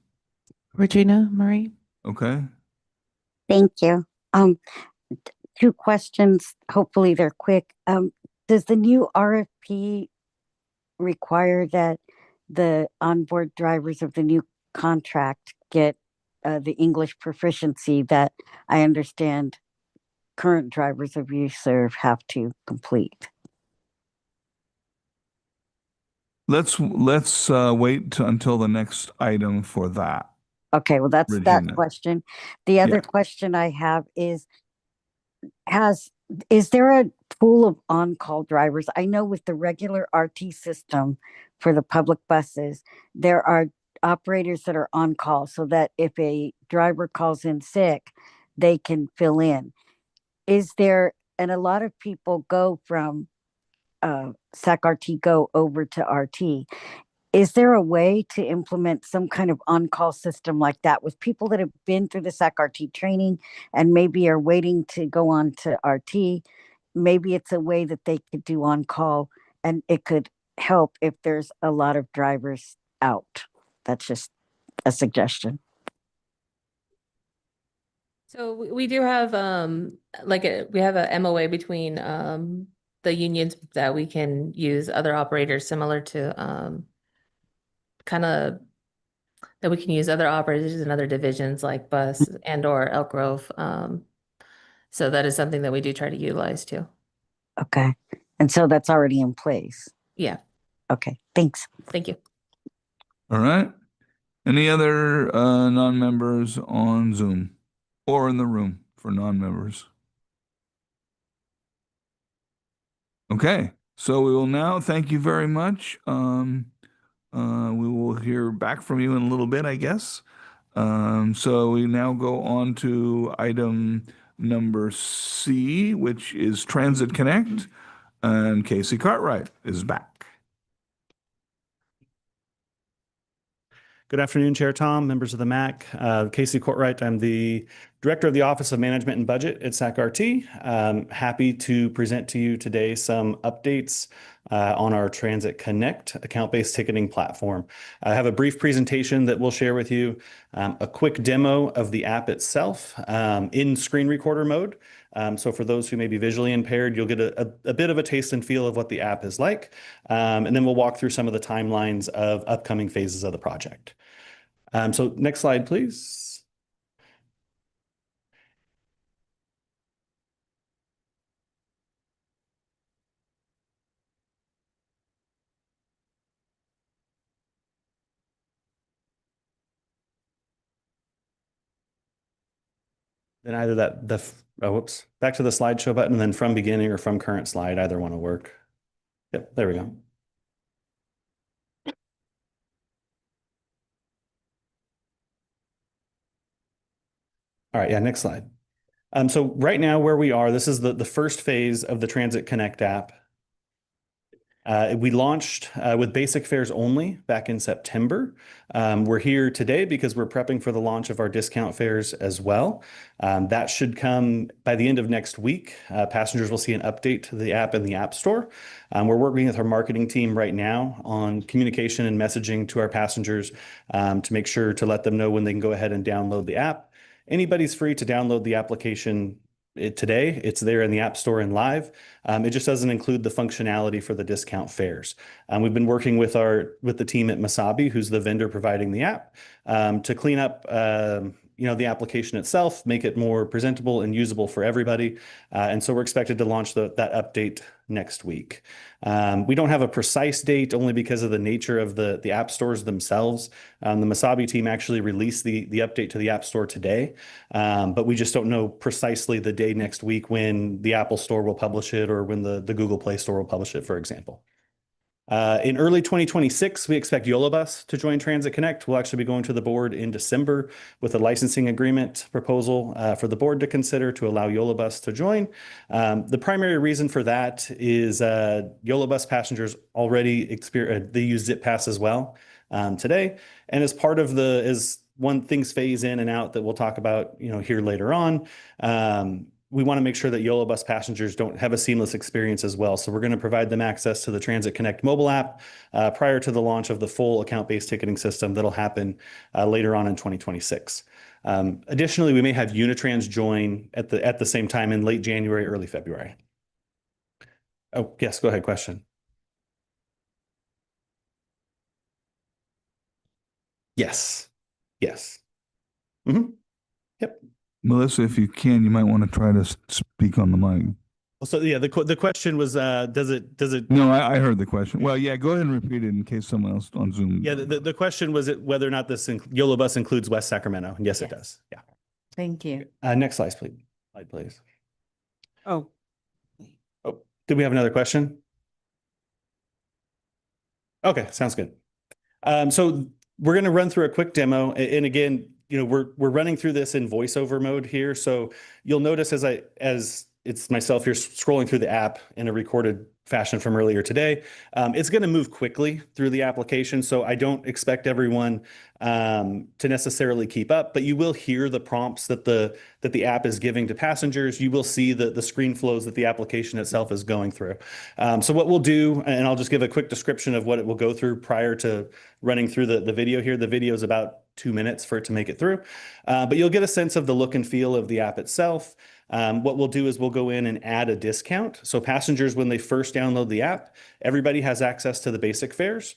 Regina, Marie? Okay. Thank you. Two questions. Hopefully they're quick. Does the new RFP require that the onboard drivers of the new contract get the English proficiency that I understand current drivers of UServe have to complete? Let's wait until the next item for that. Okay, well, that's Regina. that question. The other Yeah. question I have is there a pool of on-call drivers? I know with the regular RT system for the public buses, there are operators that are on call so that if a driver calls in sick, they can fill in. Is there, and a lot of people go from SAC RT Go over to RT. Is there a way to implement some kind of on-call system like that with people that have been through the SAC RT training and maybe are waiting to go on to RT? Maybe it's a way that they could do on-call and it could help if there's a lot of drivers out. That's just a suggestion. So we do have we have a MOA between the unions that we can use other operators similar to kind of that we can use other operators in other divisions like bus and or Elk Grove. So that is something that we do try to utilize too. Okay. And so that's already in place. Yeah. Okay. Thanks. Thank you. All right. Any other non-members on Zoom or in the room for non-members? Okay. So we will now thank you very much. We will hear back from you in a little bit, I guess. So we now go on to item number C, which is Transit Connect, and Casey Cartwright is back. Good afternoon, Chair Tom, members of the MAC. Casey Courtwright, I'm the Director of the Office of Management and Budget at SAC RT. Happy to present to you today some updates on our Transit Connect account-based ticketing platform. I have a brief presentation that we'll share with you, a quick demo of the app itself in screen recorder mode. So for those who may be visually impaired, you'll get a bit of a taste and feel of what the app is like. And then we'll walk through some of the timelines of upcoming phases of the project. So next slide, please. Then either whoops, back to the slideshow button, and then from beginning or from current slide, either one will work. Yep, there we go. All right, yeah, next slide. So right now where we are, this is the first phase of the Transit Connect app. We launched with basic fares only back in September. We're here today because we're prepping for the launch of our discount fares as well. That should come by the end of next week. Passengers will see an update to the app in the App Store. We're working with our marketing team right now on communication and messaging to our passengers to make sure to let them know when they can go ahead and download the app. Anybody's free to download the application today. It's there in the App Store and live. It just doesn't include the functionality for the discount fares. We've been working with the team at Masabi, who's the vendor providing the app, to clean up the application itself, make it more presentable and usable for everybody. And so we're expected to launch that update next week. We don't have a precise date only because of the nature of the app stores themselves. The Masabi team actually released the update to the App Store today, but we just don't know precisely the day next week when the Apple Store will publish it or when the Google Play Store will publish it, for example. In early 2026, we expect Yolobus to join Transit Connect. We'll actually be going to the board in December with a licensing agreement proposal for the board to consider to allow Yolobus to join. The primary reason for that is Yolobus passengers already experience, they use Zip Pass as well today. And as part of as one things phase in and out that we'll talk about, here later on, we want to make sure that Yolobus passengers don't have a seamless experience as well. So we're going to provide them access to the Transit Connect mobile app prior to the launch of the full account-based ticketing system that'll happen later on in 2026. Additionally, we may have Unitrans join at the same time in late January, early February. Oh, yes, go ahead, question. Yes. Yes. Mm-hmm. Yep. Melissa, if you can, you might want to try to speak on the mic. So yeah, the question was, does it? No, I heard the question. Well, yeah, go ahead and repeat it in case someone else on Zoom. Yeah, the question was whether or not this Yolobus includes West Sacramento. Yes, it does. Yeah. Thank you. Next slide, please. Slide, please. Oh, Oh, did we have another question? Okay, sounds good. So we're going to run through a quick demo, and again, we're running through this in voiceover mode here. So you'll notice as it's myself here scrolling through the app in a recorded fashion from earlier today. It's going to move quickly through the application, so I don't expect everyone to necessarily keep up, but you will hear the prompts that the app is giving to passengers. You will see the screen flows that the application itself is going through. So what we'll do, and I'll just give a quick description of what it will go through prior to running through the video here. The video is about 2 minutes for it to make it through, but you'll get a sense of the look and feel of the app itself. What we'll do is we'll go in and add a discount. So passengers, when they first download the app, everybody has access to the basic fares.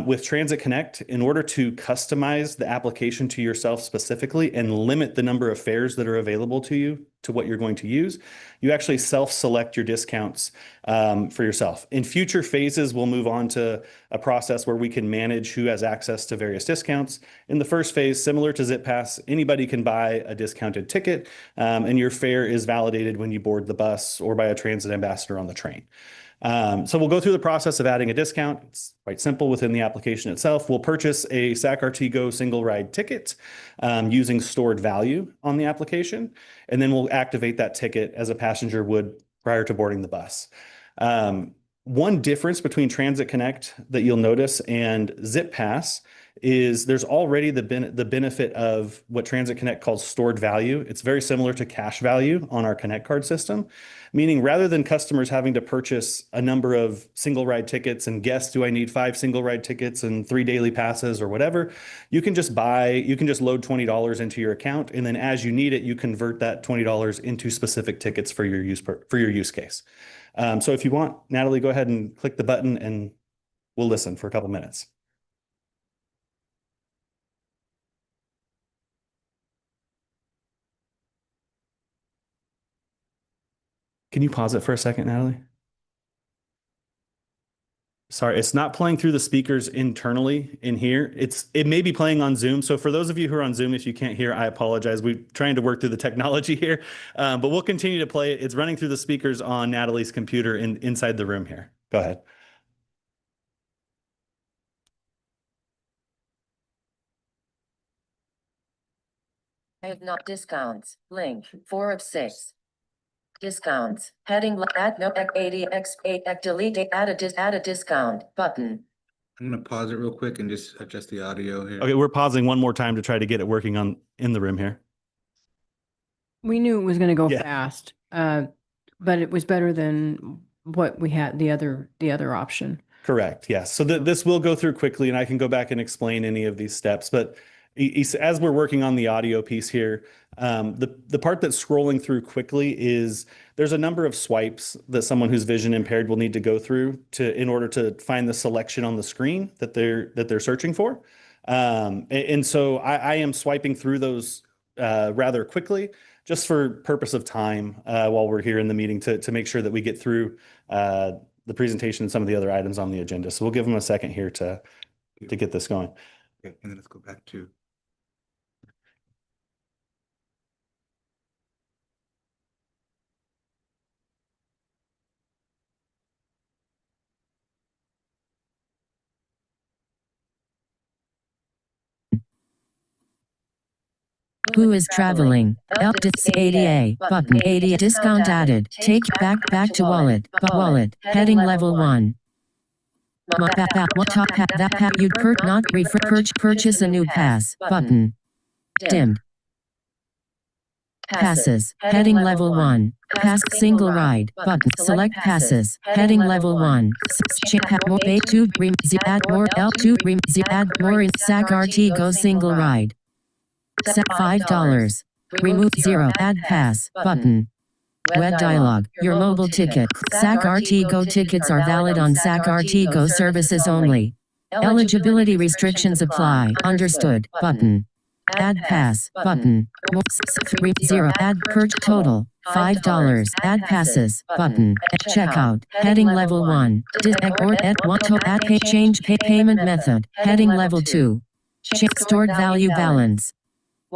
With Transit Connect, in order to customize the application to yourself specifically and limit the number of fares that are available to you to what you're going to use, you actually self-select your discounts for yourself. In future phases, we'll move on to a process where we can manage who has access to various discounts. In the first phase, similar to Zip Pass, anybody can buy a discounted ticket, and your fare is validated when you board the bus or by a transit ambassador on the train. So we'll go through the process of adding a discount. It's quite simple within the application itself. We'll purchase a SacRT Go single ride ticket using stored value on the application, and then we'll activate that ticket as a passenger would prior to boarding the bus. One difference between Transit Connect that you'll notice and Zip Pass is there's already the benefit of what Transit Connect calls stored value. It's very similar to cash value on our Connect card system, meaning rather than customers having to purchase a number of single ride tickets and guess, do I need 5 single ride tickets and 3 daily passes or whatever, you can just load $20 into your account, and then as you need it, you convert that $20 into specific tickets for your use case. So if you want, Natalie, go ahead and click the button and we'll listen for a couple minutes. Can you pause it for a second, Natalie? Sorry, it's not playing through the speakers internally in here. It may be playing on Zoom. So for those of you who are on Zoom, if you can't hear, I apologize. We're trying to work through the technology here, but we'll continue to play it. It's running through the speakers on Natalie's computer inside the room here. Go ahead. I have not discounts. Link 4 of 6. Discounts. Heading add no 80x8 delete add a discount button. I'm gonna pause it real quick and just adjust the audio here. Okay, we're pausing one more time to try to get it working in the room here. We knew it was going to go fast, but it was better than what we had, the other option. Correct. Yes. So this will go through quickly, and I can go back and explain any of these steps. But as we're working on the audio piece here, the part that's scrolling through quickly is there's a number of swipes that someone who's vision impaired will need to go through in order to find the selection on the screen that they're searching for. And so I am swiping through those rather quickly, just for purpose of time while we're here in the meeting to make sure that we get through the presentation and some of the other items on the agenda. So we'll give them a second here to get this going. Okay, and then let's go back to. Who is traveling? ADA button. ADA discount added. Take back to wallet. Wallet. Heading level 1. You'd not purchase a new pass button. Dimmed. Passes. Heading level 1. Pass single ride button. Select passes. Heading level 1. More B2 add more L2 add more in SAC RT go single ride. Set $5. Remove 0. Add pass button. Web dialog. Your mobile ticket. SAC RT Go tickets are valid on SAC RT Go services only. Eligibility restrictions apply. Understood button. Add pass button. 0. Add purchase total $5. Add passes button. Checkout. Heading level 1. Add change payment method. Heading level 2. Stored value balance.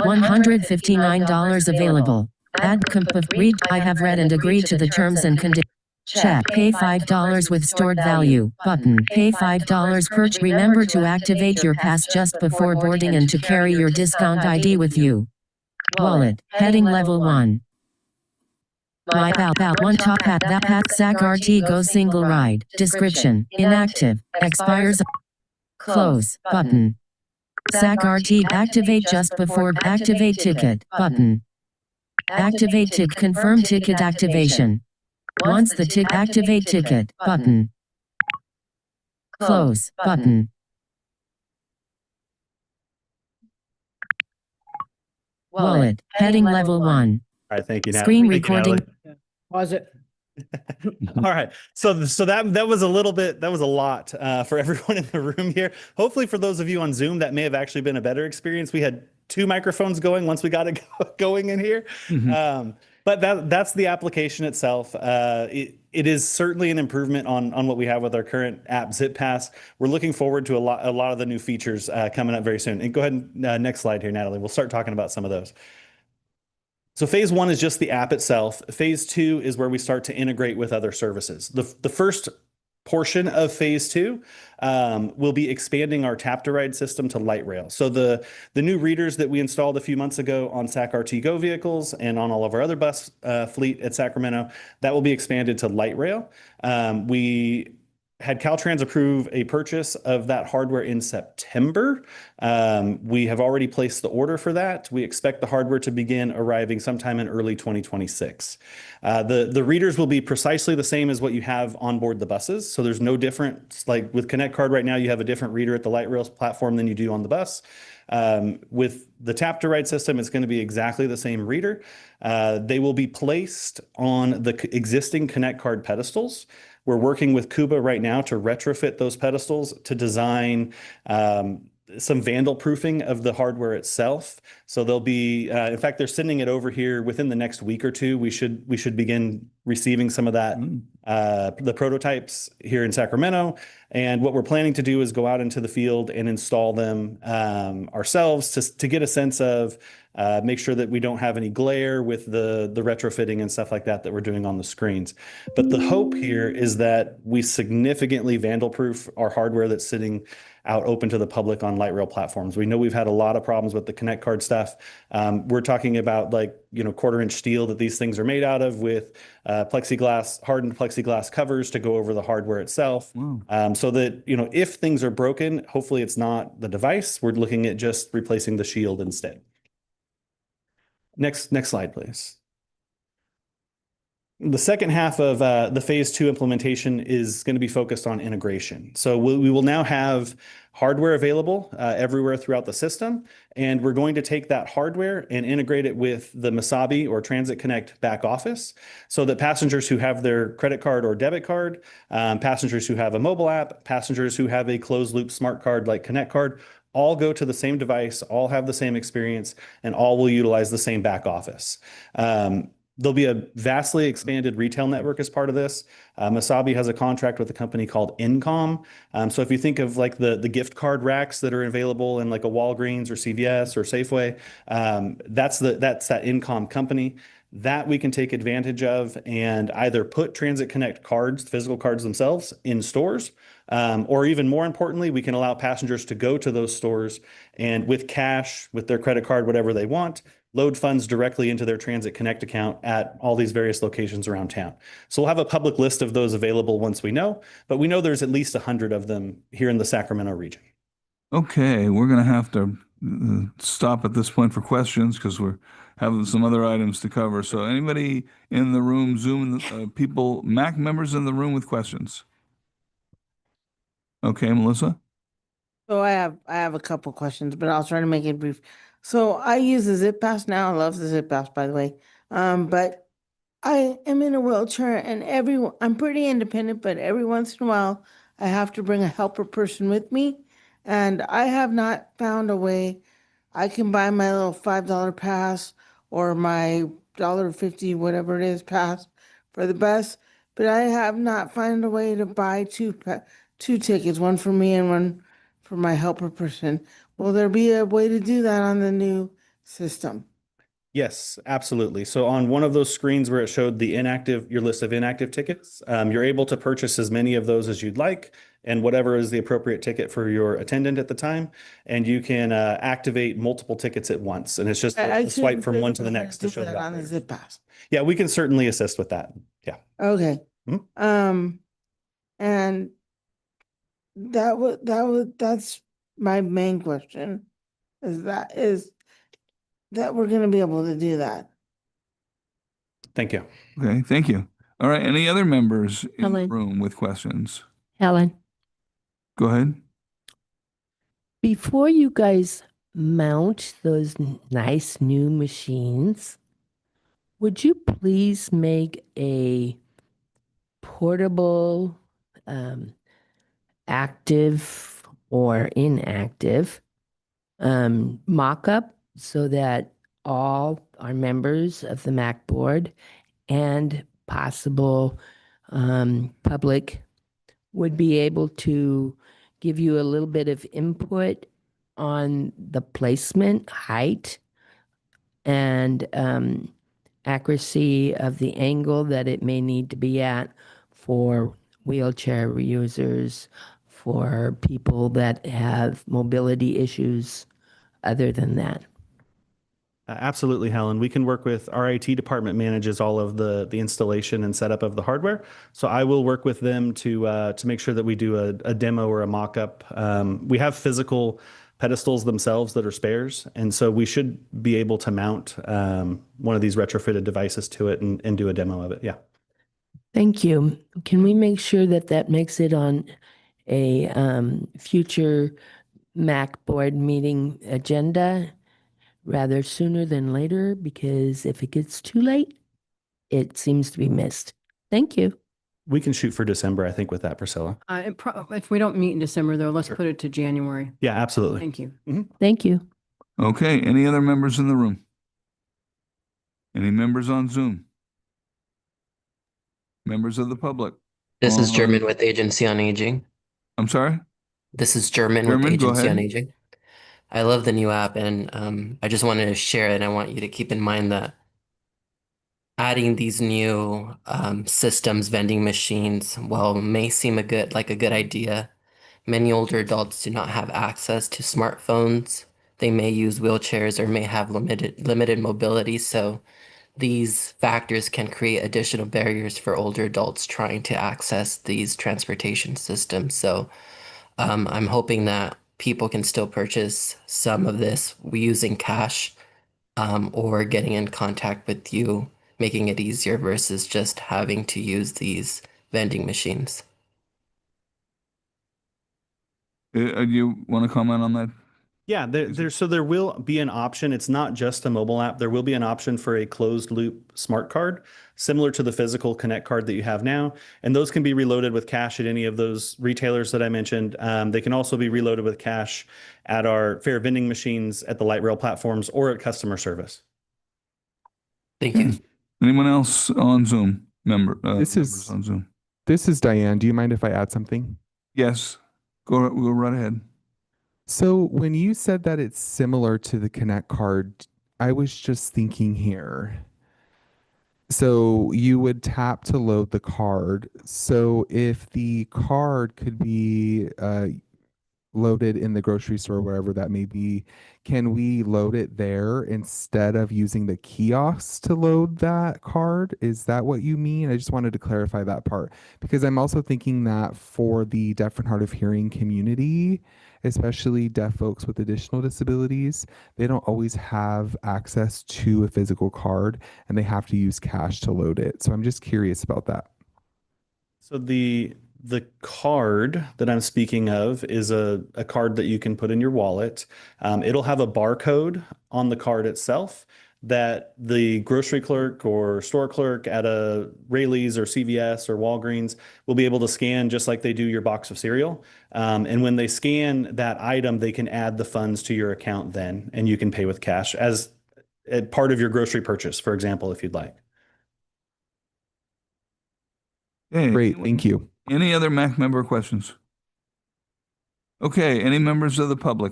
$159 available. Add comp of read. I have read and agreed to the terms and conditions. Check. Pay $5 with stored value button. Pay $5 per. Remember to activate your pass just before boarding and to carry your discount ID with you. Wallet. Heading level 1. My one top hat that hat SAC RT Go single ride. Description. Inactive. Expires. Close button. SAC RT activate just before activate ticket button. Activate ticket. Confirm ticket activation. Once the tick activate ticket button. Close button. Wallet. Heading level 1. All right, thank you. Screen Thank you, recording. Natalie. Pause it. All right. So that was a little bit, that was a lot for everyone in the room here. Hopefully for those of you on Zoom, that may have actually been a better experience. We had 2 microphones going once we got it going in here. But that's the application itself. It is certainly an improvement on what we have with our current app ZipPass. We're looking forward to a lot of the new features coming up very soon. And go ahead and next slide here, Natalie. We'll start talking about some of those. So phase 1 is just the app itself. Phase 2 is where we start to integrate with other services. The first portion of phase 2 will be expanding our tap to ride system to light rail. So the new readers that we installed a few months ago on SAC RT Go vehicles and on all of our other bus fleet at Sacramento, that will be expanded to light rail. We had Caltrans approve a purchase of that hardware in September. We have already placed the order for that. We expect the hardware to begin arriving sometime in early 2026. The readers will be precisely the same as what you have on board the buses. So there's no difference. Like with Connect Card right now, you have a different reader at the light rail platform than you do on the bus. With the tap to ride system, it's going to be exactly the same reader. They will be placed on the existing Connect Card pedestals. We're working with Kuba right now to retrofit those pedestals to design some vandal proofing of the hardware itself. So they'll be, in fact, they're sending it over here within the next week or two. We should begin receiving some of that, the prototypes here in Sacramento. And what we're planning to do is go out into the field and install them ourselves to get a sense of, make sure that we don't have any glare with the retrofitting and stuff like that we're doing on the screens. But the hope here is that we significantly vandal-proof our hardware that's sitting out open to the public on light rail platforms. We know we've had a lot of problems with the Connect Card stuff. We're talking about quarter-inch steel that these things are made out of with plexiglass, hardened plexiglass covers to go over the hardware itself. So that, if things are broken, hopefully it's not the device. We're looking at just replacing the shield instead. Next slide, please. The second half of the phase 2 implementation is going to be focused on integration. So we will now have hardware available everywhere throughout the system, and we're going to take that hardware and integrate it with the Masabi or Transit Connect back office so that passengers who have their credit card or debit card, passengers who have a mobile app, passengers who have a closed loop smart card like Connect Card, all go to the same device, all have the same experience, and all will utilize the same back office. There'll be a vastly expanded retail network as part of this. Masabi has a contract with a company called Incom. So if you think of the gift card racks that are available in like a Walgreens or CVS or Safeway, that's that Incom company that we can take advantage of and either put Transit Connect cards, physical cards themselves, in stores, or even more importantly, we can allow passengers to go to those stores and with cash, with their credit card, whatever they want, load funds directly into their Transit Connect account at all these various locations around town. So we'll have a public list of those available once we know, but we know there's at least 100 of them here in the Sacramento region. Okay, we're going to have to stop at this point for questions because we're having some other items to cover. So anybody in the room, Zoom, people, MAC members in the room with questions? Okay, Melissa? So I have a couple questions, but I'll try to make it brief. So I use the Zip Pass now. I love the Zip Pass, by the way. But I am in a wheelchair and I'm pretty independent, but every once in a while I have to bring a helper person with me. And I have not found a way I can buy my little $5 pass or my $1.50, whatever it is, pass for the bus. But I have not found a way to buy two tickets, one for me and one for my helper person. Will there be a way to do that on the new system? Yes, absolutely. So on one of those screens where it showed your list of inactive tickets, you're able to purchase as many of those as you'd like and whatever is the appropriate ticket for your attendant at the time. And you can activate multiple tickets at once. And it's just a swipe from one to the next to show that on the Zip Pass. Yeah, we can certainly assist with that. Yeah. Okay. Mhm. And that's my main question is that we're going to be able to do that. Thank you. Okay, thank you. All right, any other members in the Helen. room with questions? Helen, Go ahead. before you guys mount those nice new machines, would you please make a portable, active or inactive mock-up so that all our members of the MAC board and possible public would be able to give you a little bit of input on the placement, height, and accuracy of the angle that it may need to be at for wheelchair users, for people that have mobility issues other than that. Absolutely, Helen. We can work with our IT department manages all of the installation and setup of the hardware. So I will work with them to make sure that we do a demo or a mock-up. We have physical pedestals themselves that are spares, and so we should be able to mount one of these retrofitted devices to it and do a demo of it. Yeah. Thank you. Can we make sure that that makes it on a future MAC board meeting agenda rather sooner than later? Because if it gets too late, it seems to be missed. Thank you. We can shoot for December, I think, with that, Priscilla. If we don't meet in December, though, let's put it to January. Yeah, absolutely. Thank you. Thank you. Okay, any other members in the room? Any members on Zoom? Members of the public? This is German with Agency on Aging. I'm sorry? This is German with German, go Agency on ahead. Aging. I love the new app, and I just wanted to share it. I want you to keep in mind that adding these new systems, vending machines, while may seem like a good idea, many older adults do not have access to smartphones. They may use wheelchairs or may have limited mobility, so these factors can create additional barriers for older adults trying to access these transportation systems. So I'm hoping that people can still purchase some of this using cash or getting in contact with you, making it easier versus just having to use these vending machines. You want to comment on that? Yeah, there will be an option. It's not just a mobile app. There will be an option for a closed loop smart card, similar to the physical Connect card that you have now. And those can be reloaded with cash at any of those retailers that I mentioned. They can also be reloaded with cash at our fare vending machines, at the light rail platforms, or at customer service. Thank you. Anyone else on Zoom? This Members on Zoom. is Diane. Do you mind if I add something? Yes, go right ahead. So when you said that it's similar to the Connect card, I was just thinking here. So you would tap to load the card. So if the card could be loaded in the grocery store, wherever that may be, can we load it there instead of using the kiosks to load that card? Is that what you mean? I just wanted to clarify that part because I'm also thinking that for the deaf and hard of hearing community, especially deaf folks with additional disabilities, they don't always have access to a physical card and they have to use cash to load it. So I'm just curious about that. So the card that I'm speaking of is a card that you can put in your wallet. It'll have a barcode on the card itself that the grocery clerk or store clerk at a Rayleigh's or CVS or Walgreens will be able to scan just like they do your box of cereal. And when they scan that item, they can add the funds to your account then, and you can pay with cash as a part of your grocery purchase, for example, if you'd like. Okay. Great, thank you. Any other MAC member questions? Okay, any members of the public?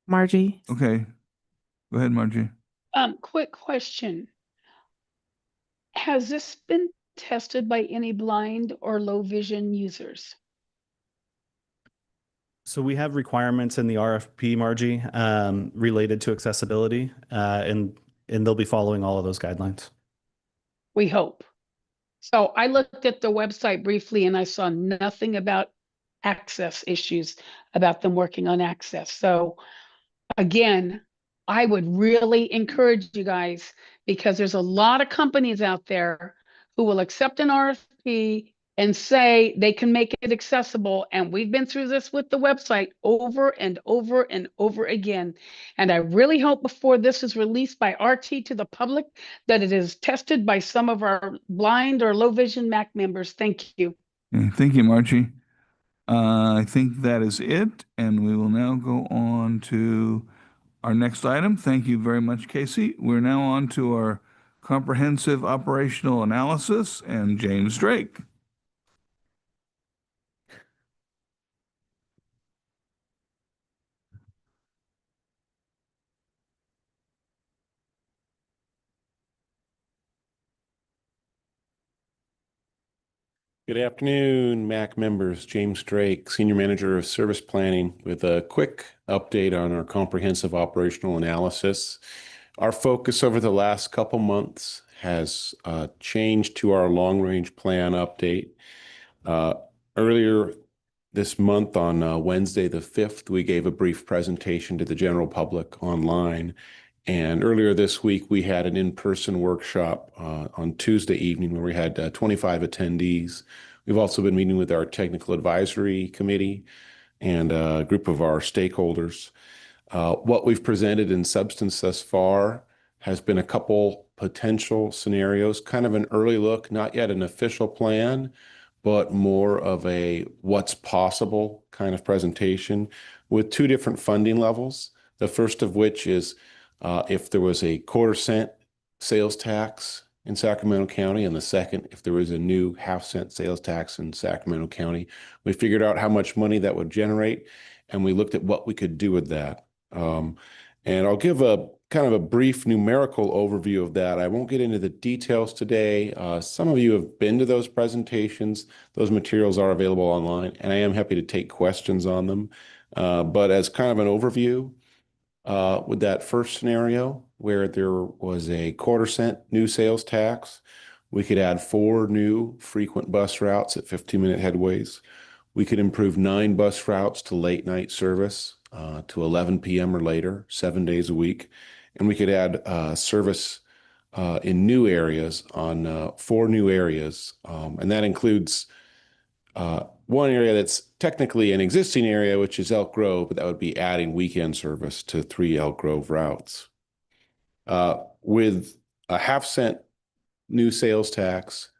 Margie? Okay, go ahead, Margie. Quick question. Has this been tested by any blind or low vision users? So we have requirements in the RFP, Margie, related to accessibility, and they'll be following all of those guidelines. We hope. So I looked at the website briefly and I saw nothing about access issues, about them working on access. So again, I would really encourage you guys, because there's a lot of companies out there who will accept an RFP and say they can make it accessible. And we've been through this with the website over and over and over again. And I really hope before this is released by RT to the public that it is tested by some of our blind or low vision MAC members. Thank you. Okay, thank you, Margie. I think that is it, and we will now go on to our next item. Thank you very much, Casey. We're now on to our comprehensive operational analysis and James Drake. Good afternoon, MAC members. James Drake, Senior Manager of Service Planning, with a quick update on our comprehensive operational analysis. Our focus over the last couple months has changed to our long-range plan update. Earlier this month on Wednesday the 5th, we gave a brief presentation to the general public online. And earlier this week, we had an in-person workshop on Tuesday evening where we had 25 attendees. We've also been meeting with our technical advisory committee and a group of our stakeholders. What we've presented in substance thus far has been a couple potential scenarios, kind of an early look, not yet an official plan, but more of a what's possible kind of presentation with two different funding levels. The first of which is if there was a quarter-cent sales tax in Sacramento County, and the second, if there was a new half-cent sales tax in Sacramento County. We figured out how much money that would generate, and we looked at what we could do with that. And I'll give a kind of a brief numerical overview of that. I won't get into the details today. Some of you have been to those presentations. Those materials are available online, and I am happy to take questions on them. But as kind of an overview, with that first scenario where there was a quarter-cent new sales tax, we could add 4 new frequent bus routes at 15-minute headways. We could improve 9 bus routes to late-night service to 11 p.m. or later, 7 days a week. And we could add service in new areas on 4 new areas. And that includes one area that's technically an existing area, which is Elk Grove, but that would be adding weekend service to 3 Elk Grove routes. With a half-cent new sales tax,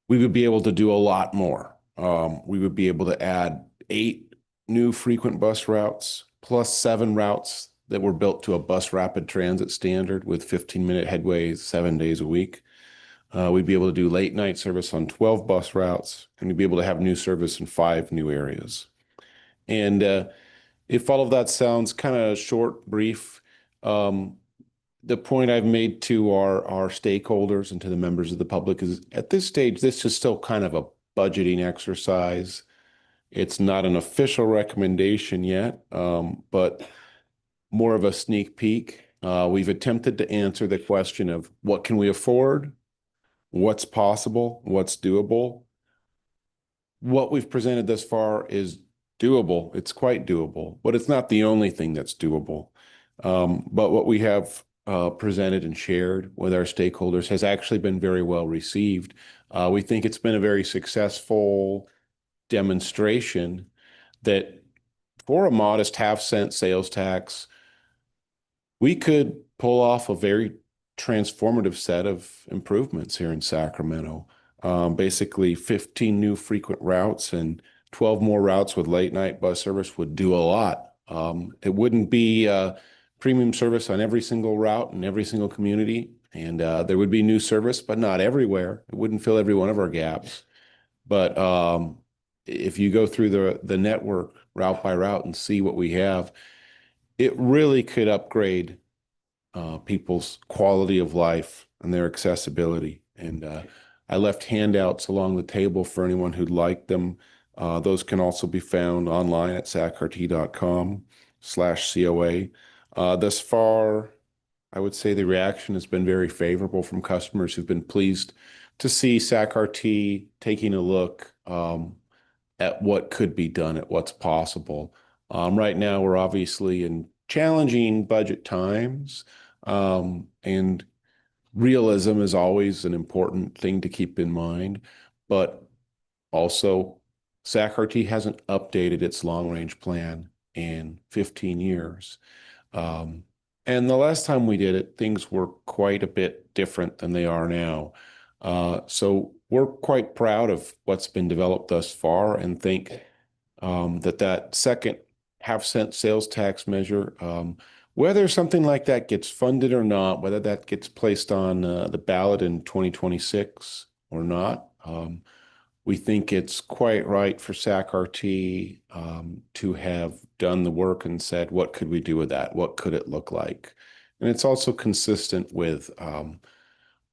we would be able to do a lot more. We would be able to add 8 new frequent bus routes, plus 7 routes that were built to a bus rapid transit standard with 15-minute headways 7 days a week. We'd be able to do late night service on 12 bus routes, and we'd be able to have new service in 5 new areas. And if all of that sounds kind of short, brief, the point I've made to our stakeholders and to the members of the public is at this stage, this is still kind of a budgeting exercise. It's not an official recommendation yet, but more of a sneak peek. We've attempted to answer the question of what can we afford, what's possible, what's doable. What we've presented thus far is doable. It's quite doable, but it's not the only thing that's doable. But what we have presented and shared with our stakeholders has actually been very well received. We think it's been a very successful demonstration that for a modest half-cent sales tax, we could pull off a very transformative set of improvements here in Sacramento. Basically 15 new frequent routes and 12 more routes with late night bus service would do a lot. It wouldn't be premium service on every single route in every single community, and there would be new service, but not everywhere. It wouldn't fill every one of our gaps. But if you go through the network route by route and see what we have, it really could upgrade people's quality of life and their accessibility. And I left handouts along the table for anyone who'd like them. Those can also be found online at sacrt.com/COA. Thus far, I would say the reaction has been very favorable from customers who've been pleased to see SACRT taking a look at what could be done, at what's possible. Right now, we're obviously in challenging budget times, and realism is always an important thing to keep in mind, but also SACRT hasn't updated its long-range plan in 15 years. And the last time we did it, things were quite a bit different than they are now. So we're quite proud of what's been developed thus far and think that second half-cent sales tax measure, whether something like that gets funded or not, whether that gets placed on the ballot in 2026 or not, we think it's quite right for SACRT to have done the work and said, what could we do with that? What could it look like? And it's also consistent with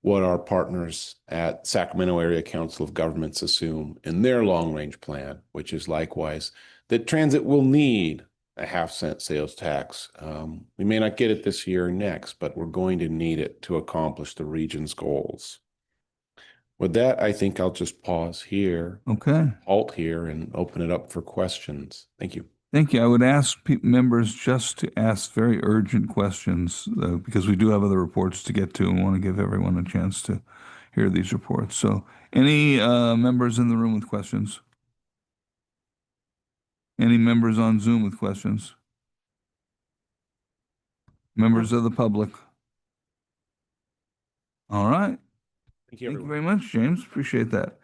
what our partners at Sacramento Area Council of Governments assume in their long-range plan, which is likewise that transit will need a half-cent sales tax. We may not get it this year or next, but we're going to need it to accomplish the region's goals. With that, I think I'll just pause here. Okay. Halt here and open it up for questions. Thank you. Thank you. I would ask members just to ask very urgent questions because we do have other reports to get to and want to give everyone a chance to hear these reports. So any members in the room with questions? Any members on Zoom with questions? Members of the public? All right. Thank you, Thank you very much, James. Appreciate that.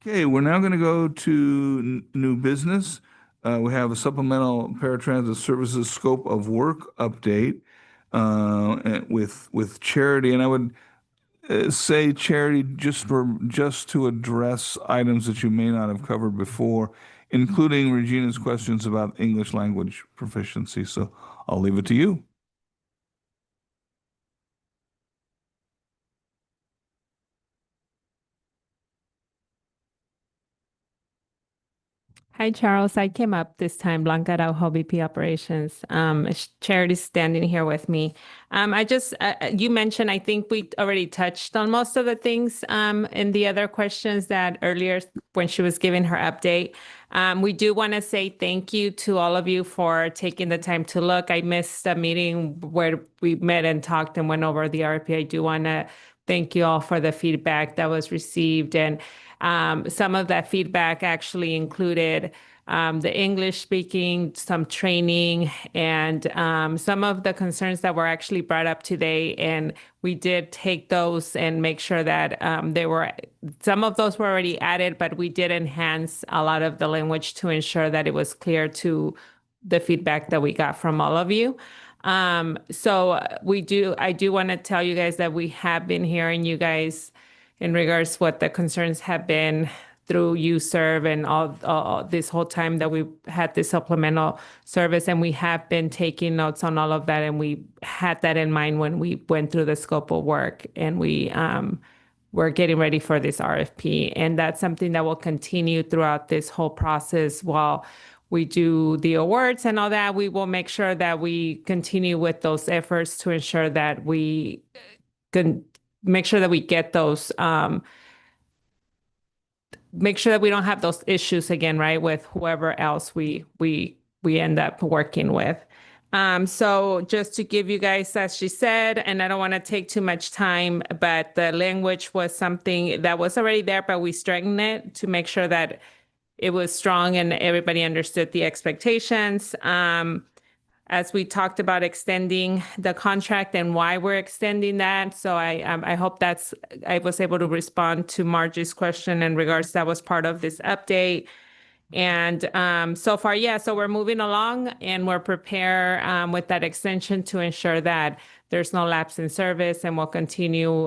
Okay, we're now going to go to new business. We have a supplemental paratransit services scope of work update with Charity, and I would say Charity just to address items that you may not have covered before, including Regina's questions about English language proficiency. So I'll leave it to you. Hi, Charles. I came up this time, Blanca Araujo, VP Operations. Charity's standing here with me. You mentioned, I think we already touched on most of the things in the other questions that earlier when she was giving her update. We do want to say thank you to all of you for taking the time to look. I missed a meeting where we met and talked and went over the RFP. I do want to thank you all for the feedback that was received. And some of that feedback actually included the English speaking, some training, and some of the concerns that were actually brought up today. And we did take those and make sure that some of those were already added, but we did enhance a lot of the language to ensure that it was clear to the feedback that we got from all of you. So I do want to tell you guys that we have been hearing you guys in regards to what the concerns have been through UServe and all this whole time that we had this supplemental service. And we have been taking notes on all of that. And we had that in mind when we went through the scope of work. And we we're getting ready for this RFP. And that's something that will continue throughout this whole process while we do the awards and all that. We will make sure that we continue with those efforts to ensure that we can make sure that we get those, make sure that we don't have those issues again, right, with whoever else we end up working with. So just to give you guys, as she said, and I don't want to take too much time, but the language was something that was already there, but we strengthened it to make sure that it was strong and everybody understood the expectations. As we talked about extending the contract and why we're extending that. So I hope I was able to respond to Margie's question in regards that was part of this update. And so far, yeah, so we're moving along and we're prepared with that extension to ensure that there's no lapse in service, and we'll continue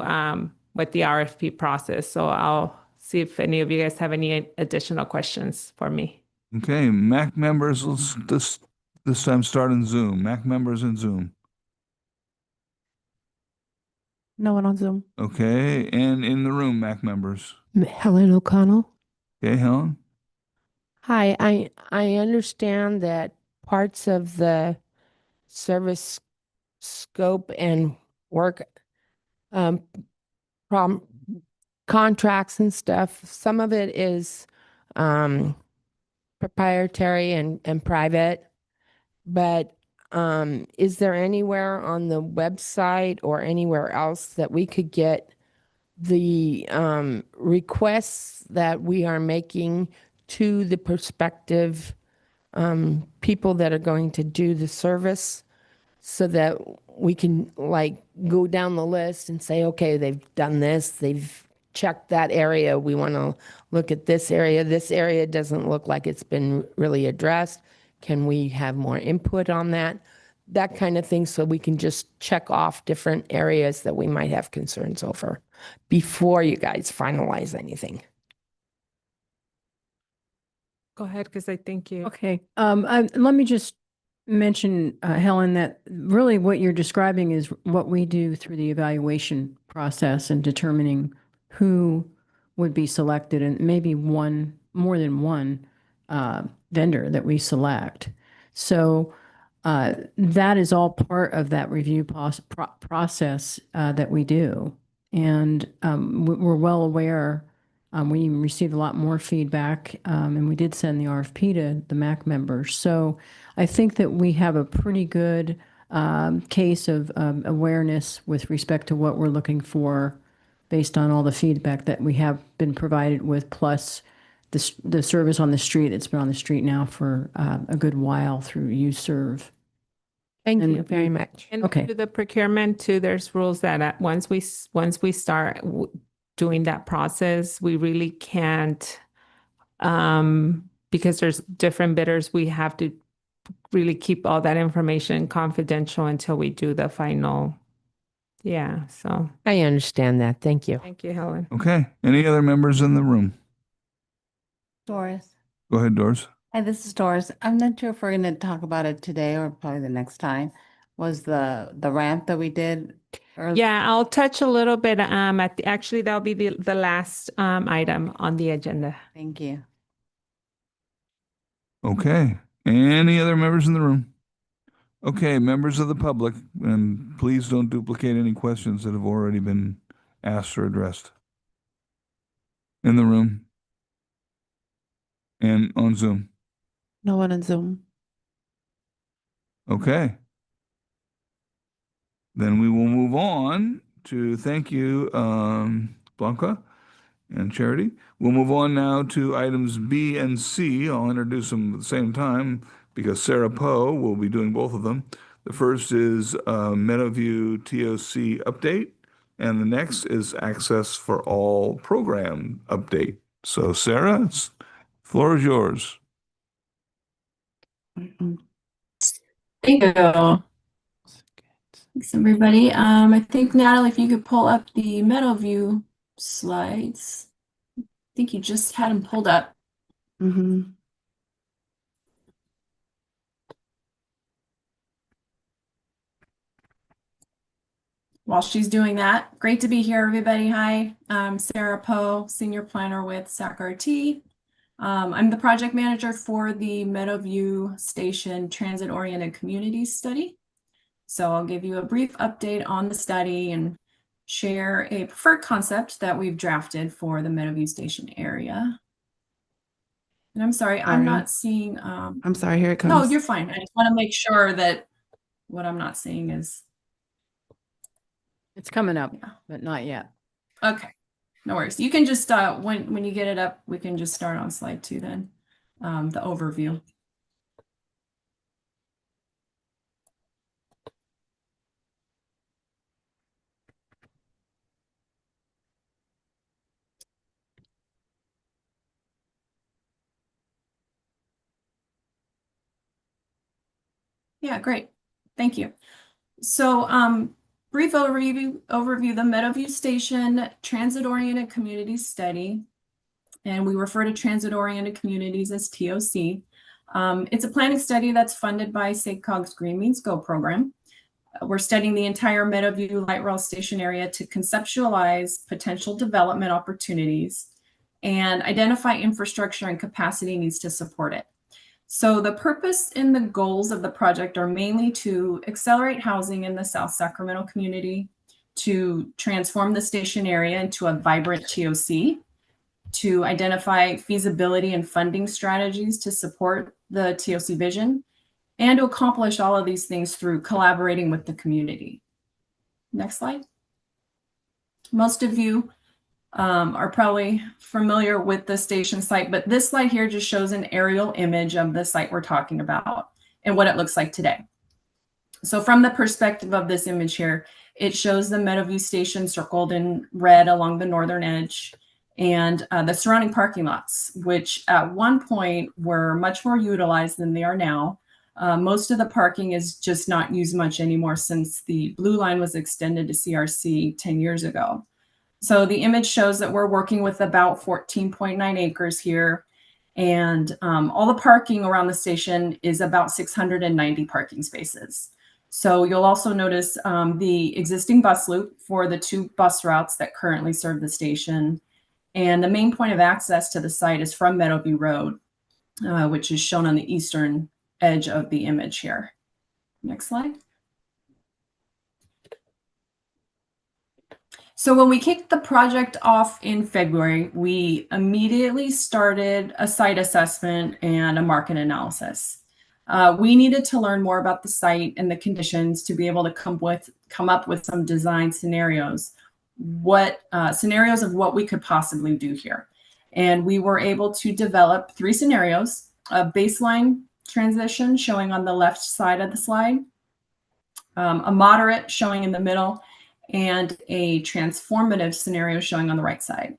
with the RFP process. So I'll see if any of you guys have any additional questions for me. Okay, MAC members, let's this time start in Zoom. MAC members in Zoom. No one on Zoom. Okay, and in the room, MAC members. Helen O'Connell. Okay, Helen? Hi, I understand that parts of the service scope and work from contracts and stuff, some of it is proprietary and private, but is there anywhere on the website or anywhere else that we could get the requests that we are making to the prospective people that are going to do the service, so that we can like go down the list and say, okay, they've done this, they've checked that area, we want to look at this area doesn't look like it's been really addressed. Can we have more input on that kind of thing, so we can just check off different areas that we might have concerns over before you guys finalize anything? Go ahead, because I think you. Okay, let me just mention, Helen, that really what you're describing is what we do through the evaluation process and determining who would be selected, and maybe more than one vendor that we select. So that is all part of that review process that we do. And we're well aware. We received a lot more feedback, and we did send the RFP to the MAC members. So I think that we have a pretty good case of awareness with respect to what we're looking for based on all the feedback that we have been provided with, plus the service on the street that's been on the street now for a good while through UServe. Thank you very much. And Okay. to the procurement too, there's rules that once we start doing that process, we really can't, because there's different bidders, we have to really keep all that information confidential until we do the final. Yeah, so I understand that. Thank you. thank you, Helen. Okay, any other members in the room? Doris. Go ahead, Doris. Hi, this is Doris. I'm not sure if we're going to talk about it today or probably the next time. Was the ramp that we did earlier? Yeah, I'll touch a little bit actually that'll be the last item on the agenda. Thank you. Okay, any other members in the room? Okay, members of the public, and please don't duplicate any questions that have already been asked or addressed. In the room and on Zoom. No one on Zoom. Okay. Then we will move on to thank you, Blanca and Charity. We'll move on now to items B and C. I'll introduce them at the same time because Sarah Poe will be doing both of them. The first is Meadowview TOC update, and the next is Access for All program update. So Sarah, floor is yours. Thank you. Thanks, everybody. I think, Natalie, if you could pull up the Meadowview slides. I think you just had them pulled up. Mm-hmm. while she's doing that, great to be here, everybody. Hi, I'm Sarah Poe, Senior Planner with SACRT. I'm the project manager for the Meadowview Station Transit-Oriented Communities Study. So I'll give you a brief update on the study and share a preferred concept that we've drafted for the Meadowview Station area. And I'm sorry, I'm not seeing. I'm sorry, here it comes. No, you're fine. I just want to make sure that what I'm not seeing is. It's coming up, but not yet. Okay, no worries. You can just, when you get it up, we can just start on slide 2 then, the overview. Yeah, great. Thank you. So brief overview, the Meadowview Station Transit-Oriented Communities Study, and we refer to transit-oriented communities as TOC. It's a planning study that's funded by SACOG's Green Means Go program. We're studying the entire Meadowview Light Rail Station area to conceptualize potential development opportunities and identify infrastructure and capacity needs to support it. So the purpose and the goals of the project are mainly to accelerate housing in the South Sacramento community, to transform the station area into a vibrant TOC, to identify feasibility and funding strategies to support the TOC vision, and to accomplish all of these things through collaborating with the community. Next slide. Most of you are probably familiar with the station site, but this slide here just shows an aerial image of the site we're talking about and what it looks like today. So from the perspective of this image here, it shows the Meadowview Station circled in red along the northern edge and the surrounding parking lots, which at one point were much more utilized than they are now. Most of the parking is just not used much anymore since the blue line was extended to CRC 10 years ago. So the image shows that we're working with about 14.9 acres here, and all the parking around the station is about 690 parking spaces. So you'll also notice the existing bus loop for the 2 bus routes that currently serve the station. And the main point of access to the site is from Meadowview Road, which is shown on the eastern edge of the image here. Next slide. So when we kicked the project off in February, we immediately started a site assessment and a market analysis. We needed to learn more about the site and the conditions to be able to come up with some design scenarios, scenarios of what we could possibly do here. And we were able to develop 3 scenarios: a baseline transition showing on the left side of the slide, a moderate showing in the middle, and a transformative scenario showing on the right side.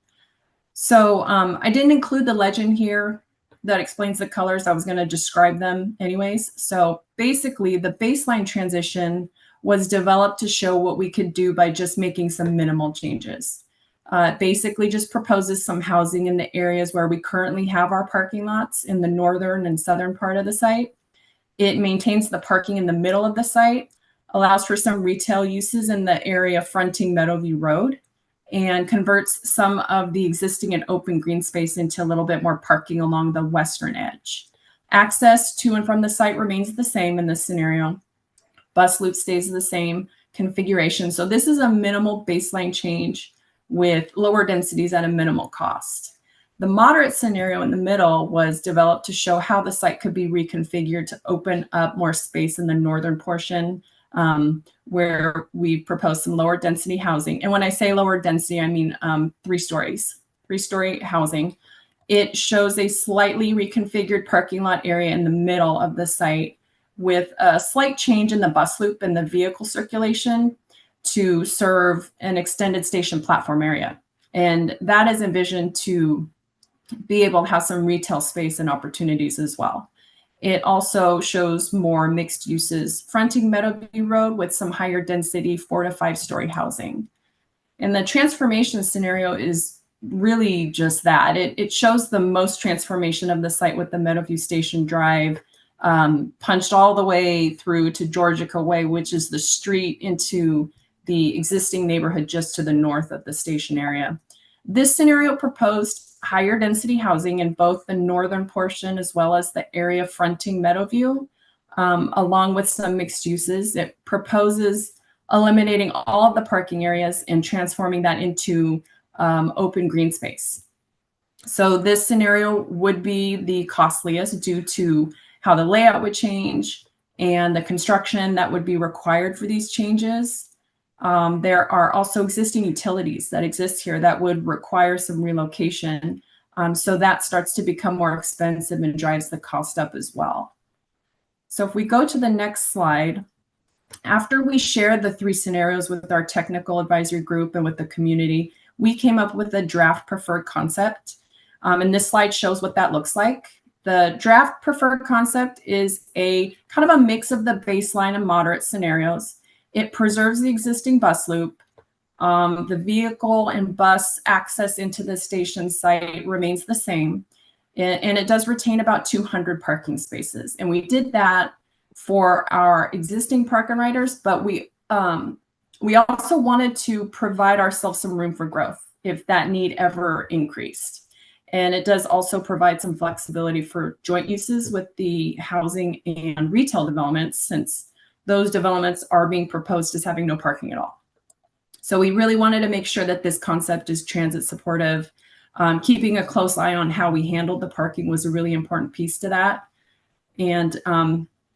So I didn't include the legend here that explains the colors. I was going to describe them anyways. So basically, the baseline transition was developed to show what we could do by just making some minimal changes. Basically just proposes some housing in the areas where we currently have our parking lots in the northern and southern part of the site. It maintains the parking in the middle of the site, allows for some retail uses in the area fronting Meadowview Road, and converts some of the existing and open green space into a little bit more parking along the western edge. Access to and from the site remains the same in this scenario. Bus loop stays the same configuration. So this is a minimal baseline change with lower densities at a minimal cost. The moderate scenario in the middle was developed to show how the site could be reconfigured to open up more space in the northern portion, where we proposed some lower density housing. And when I say lower density, I mean 3 stories, 3-story housing. It shows a slightly reconfigured parking lot area in the middle of the site with a slight change in the bus loop and the vehicle circulation to serve an extended station platform area. And that is envisioned to be able to have some retail space and opportunities as well. It also shows more mixed uses fronting Meadowview Road with some higher density 4 to 5-story housing. And the transformation scenario is really just that. It shows the most transformation of the site with the Meadowview Station Drive punched all the way through to Georgica Way, which is the street into the existing neighborhood just to the north of the station area. This scenario proposed higher density housing in both the northern portion as well as the area fronting Meadowview, along with some mixed uses. It proposes eliminating all of the parking areas and transforming that into open green space. So this scenario would be the costliest due to how the layout would change and the construction that would be required for these changes. There are also existing utilities that exist here that would require some relocation. So that starts to become more expensive and drives the cost up as well. So if we go to the next slide, after we shared the 3 scenarios with our technical advisory group and with the community, we came up with a draft preferred concept. And this slide shows what that looks like. The draft preferred concept is a kind of a mix of the baseline and moderate scenarios. It preserves the existing bus loop. The vehicle and bus access into the station site remains the same. And it does retain about 200 parking spaces. And we did that for our existing park and riders, but we also wanted to provide ourselves some room for growth if that need ever increased. And it does also provide some flexibility for joint uses with the housing and retail developments, since those developments are being proposed as having no parking at all. So we really wanted to make sure that this concept is transit supportive. Keeping a close eye on how we handled the parking was a really important piece to that. And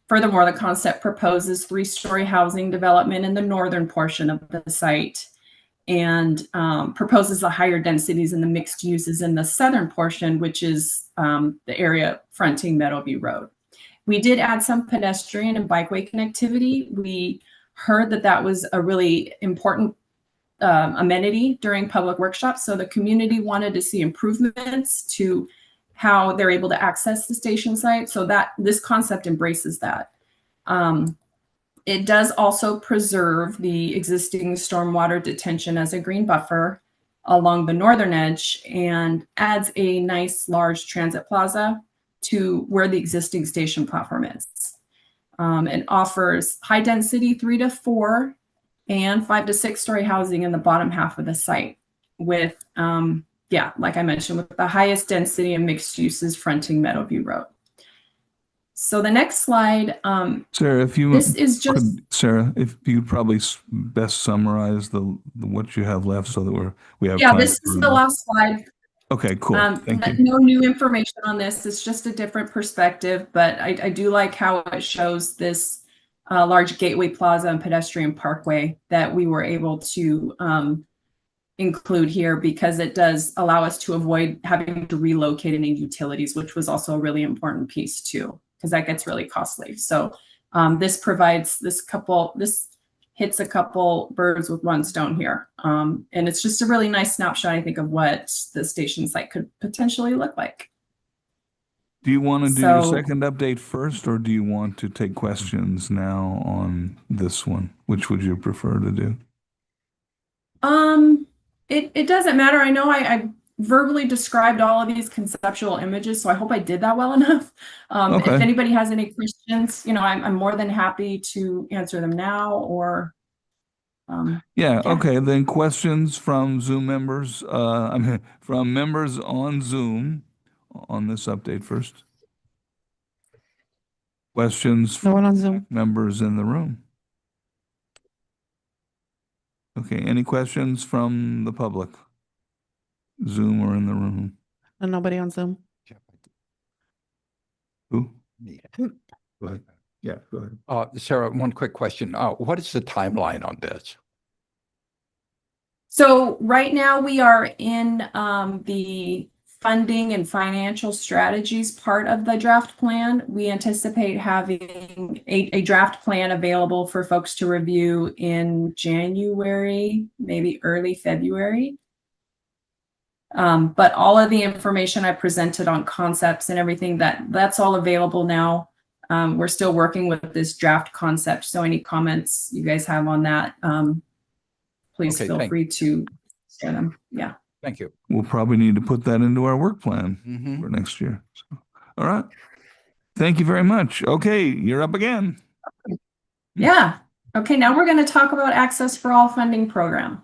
furthermore, the concept proposes 3-story housing development in the northern portion of the site, and proposes the higher densities and the mixed uses in the southern portion, which is the area fronting Meadowview Road. We did add some pedestrian and bikeway connectivity. We heard that that was a really important amenity during public workshops. So the community wanted to see improvements to how they're able to access the station site. So that this concept embraces that. It does also preserve the existing stormwater detention as a green buffer along the northern edge, and adds a nice large transit plaza to where the existing station platform is. It offers high density 3 to 4 and 5 to 6-story housing in the bottom half of the site with, like I mentioned, with the highest density and mixed uses fronting Meadowview Road. So the next slide, Sarah, if you this is just Sarah, if you could probably best summarize the what you have left, so that we have time. this is the last slide. Okay, cool. Thank you. No new information on this. It's just a different perspective, but I do like how it shows this large gateway plaza and pedestrian parkway that we were able to include here, because it does allow us to avoid having to relocate any utilities, which was also a really important piece too, because that gets really costly. So this provides this hits a couple birds with one stone here. And it's just a really nice snapshot, I think, of what the station site could potentially look like. Do you want to do your second update first, or do you want to take questions now on this one? Which would you prefer to do? It doesn't matter. I know I verbally described all of these conceptual images, so I hope I did that well enough. If anybody has any questions, I'm more than happy to answer them now, or okay, then questions from Zoom members, from members on Zoom on this update first. Questions No one on Zoom. Members in the room. Okay, any questions from the public? Zoom or in the room? And nobody on Zoom. Who? Me. Go ahead. Yeah, go ahead. Sarah, one quick question. What is the timeline on this? So right now we are in the funding and financial strategies part of the draft plan. We anticipate having a draft plan available for folks to review in January, maybe early February. But all of the information I presented on concepts and everything, that's all available now. We're still working with this draft concept. So any comments you guys have on that, please feel free to share them. Yeah. Thank you. We'll probably need to put that into our work plan for next year. So, all right. Thank you very much. Okay, you're up again. Yeah. Okay, now we're going to talk about Access for All funding program.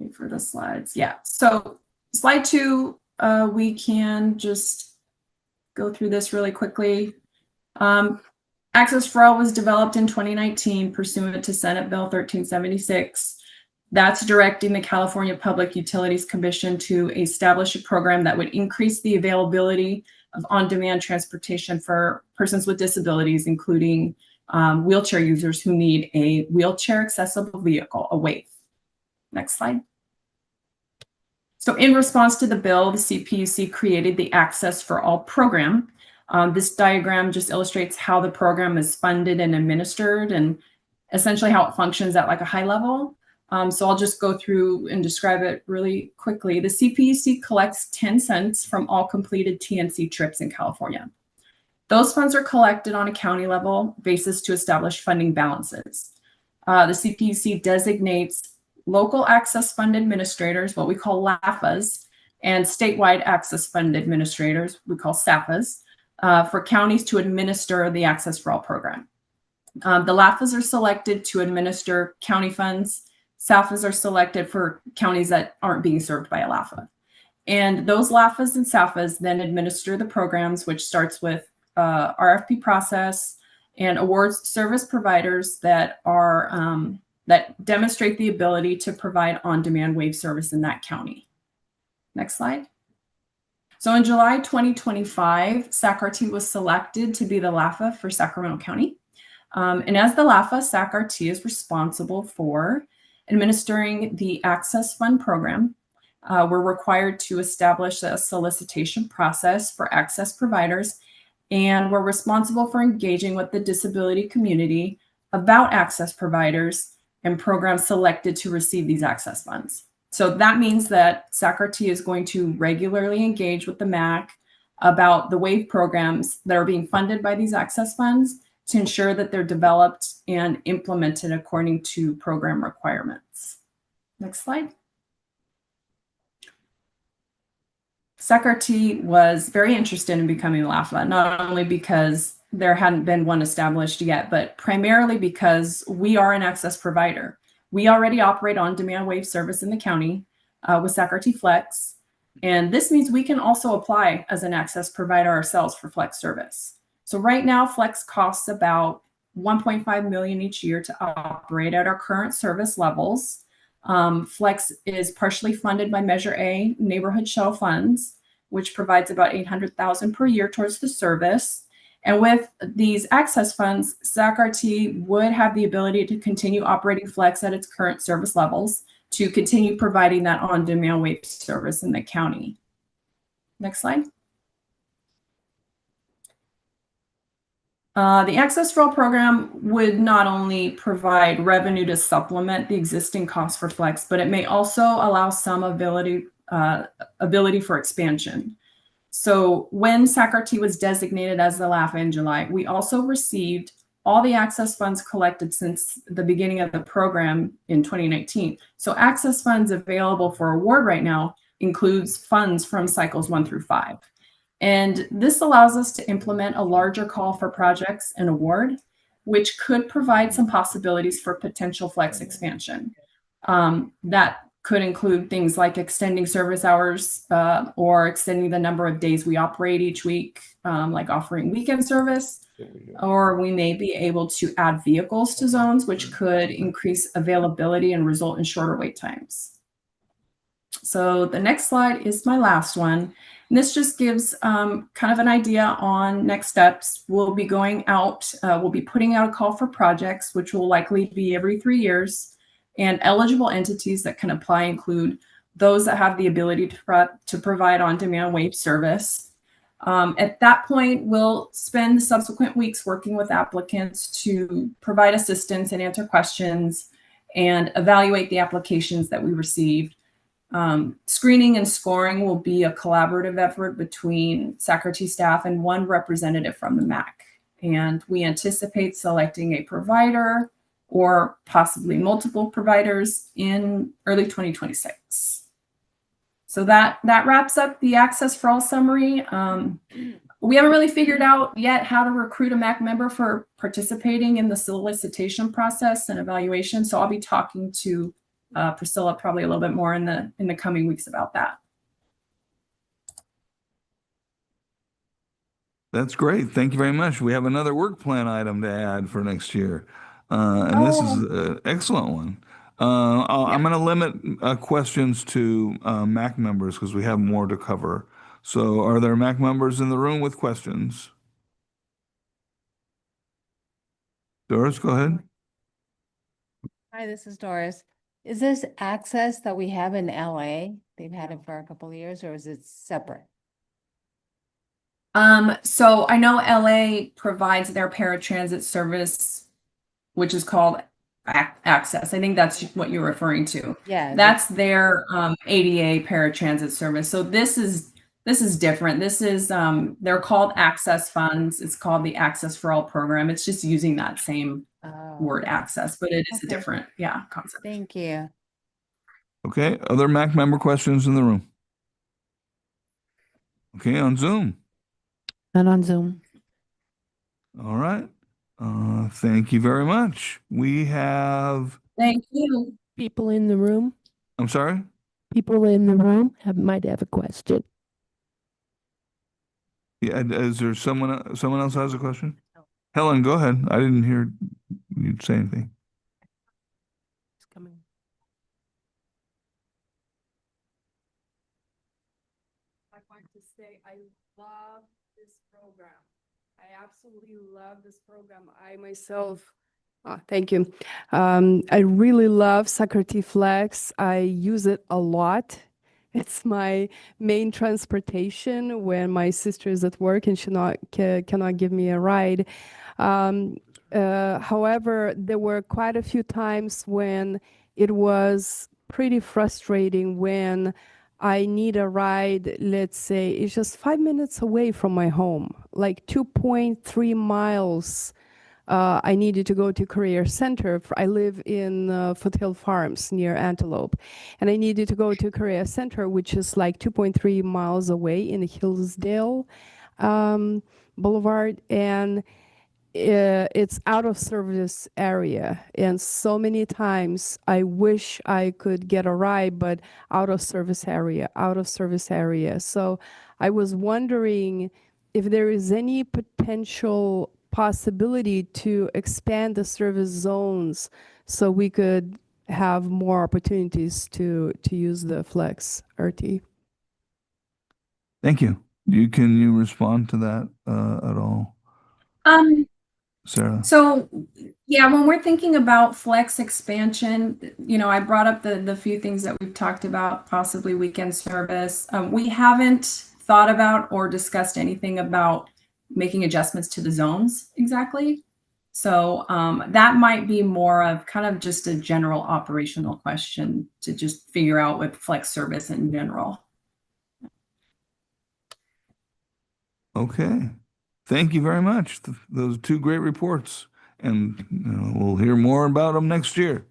Wait for the slides. Yeah, so slide 2, we can just go through this really quickly. Access for All was developed in 2019 pursuant to Senate Bill 1376. That's directing the California Public Utilities Commission to establish a program that would increase the availability of on-demand transportation for persons with disabilities, including wheelchair users who need a wheelchair accessible vehicle, a WAVE. Next slide. So in response to the bill, the CPUC created the Access for All program. This diagram just illustrates how the program is funded and administered and essentially how it functions at like a high level. So I'll just go through and describe it really quickly. The CPUC collects 10 cents from all completed TNC trips in California. Those funds are collected on a county level basis to establish funding balances. The CPUC designates local access fund administrators, what we call LAFAs, and statewide access fund administrators, we call SAFAs, for counties to administer the Access for All program. The LAFAs are selected to administer county funds. SAFAs are selected for counties that aren't being served by a LAFA. And those LAFAs and SAFAs then administer the programs, which starts with RFP process and awards service providers that are that demonstrate the ability to provide on-demand WAVE service in that county. Next slide. So in July 2025, SACRT was selected to be the LAFA for Sacramento County. And as the LAFA, SACRT is responsible for administering the Access Fund program. We're required to establish a solicitation process for access providers, and we're responsible for engaging with the disability community about access providers and programs selected to receive these access funds. So that means that SACRT is going to regularly engage with the MAC about the WAVE programs that are being funded by these access funds to ensure that they're developed and implemented according to program requirements. Next slide. SACRT was very interested in becoming a LAFA, not only because there hadn't been one established yet, but primarily because we are an access provider. We already operate on-demand WAVE service in the county with SACRT Flex, and this means we can also apply as an access provider ourselves for Flex service. So right now, Flex costs about $1.5 million each year to operate at our current service levels. Flex is partially funded by Measure A neighborhood shell funds, which provides about $800,000 per year towards the service. And with these access funds, SACRT would have the ability to continue operating Flex at its current service levels to continue providing that on-demand WAVE service in the county. Next slide. The Access for All program would not only provide revenue to supplement the existing costs for Flex, but it may also allow some ability for expansion. So when SACRT was designated as the LAFA in July, we also received all the access funds collected since the beginning of the program in 2019. So access funds available for award right now includes funds from cycles 1 through 5. And this allows us to implement a larger call for projects and award, which could provide some possibilities for potential Flex expansion. That could include things like extending service hours or extending the number of days we operate each week, like offering weekend service, or we may be able to add vehicles to zones, which could increase availability and result in shorter wait times. So the next slide is my last one. And this just gives kind of an idea on next steps. We'll be going out, we'll be putting out a call for projects, which will likely be every 3 years. And eligible entities that can apply include those that have the ability to provide on-demand WAVE service. At that point, we'll spend the subsequent weeks working with applicants to provide assistance and answer questions and evaluate the applications that we received. Screening and scoring will be a collaborative effort between SACRT staff and one representative from the MAC. And we anticipate selecting a provider or possibly multiple providers in early 2026. So that wraps up the Access for All summary. we haven't really figured out yet how to recruit a MAC member for participating in the solicitation process and evaluation. So I'll be talking to Priscilla probably a little bit more in the coming weeks about that. That's great. Thank you very much. We have another work plan item to add for next year. And this is an excellent one. I'm going to limit questions to MAC members because we have more to cover. So are there MAC members in the room with questions? Doris, go ahead. Hi, this is Doris. Is this access that we have in LA? They've had it for a couple of years, or is it separate? So I know LA provides their paratransit service, which is called Access. I think that's what you're referring to. Yeah. That's their ADA paratransit service. So this is different. This is they're called Access funds. It's called the Access for All program. It's just using that same word access, but it is a different concept. Thank you. Okay. Other MAC member questions in the room? Okay, on Zoom. And on Zoom. All right. Thank you very much. We have, Thank you. People in the room, I'm sorry? people in the room might have a question. Yeah, is there someone else has a question? Helen, go ahead. I didn't hear you say anything. It's coming. I'd like to say I love this program. I absolutely love this program. I myself, thank you. I really love Sacramento Flex. I use it a lot. It's my main transportation when my sister is at work and she cannot give me a ride. However, there were quite a few times when it was pretty frustrating when I need a ride, let's say it's just 5 minutes away from my home, like 2.3 miles. I needed to go to Career Center. I live in Foothill Farms near Antelope, and I needed to go to Career Center, which is like 2.3 miles away in Hillsdale Boulevard, and it's out of service area. And so many times I wish I could get a ride, but out of service area. So I was wondering if there is any potential possibility to expand the service zones so we could have more opportunities to use the Flex RT. Thank you. Can you respond to that at all, Sarah? So yeah, when we're thinking about Flex expansion, I brought up the few things that we've talked about, possibly weekend service. We haven't thought about or discussed anything about making adjustments to the zones exactly. So that might be more of kind of just a general operational question to just figure out with Flex service in general. Okay. Thank you very much. Those are two great reports, and we'll hear more about them next year.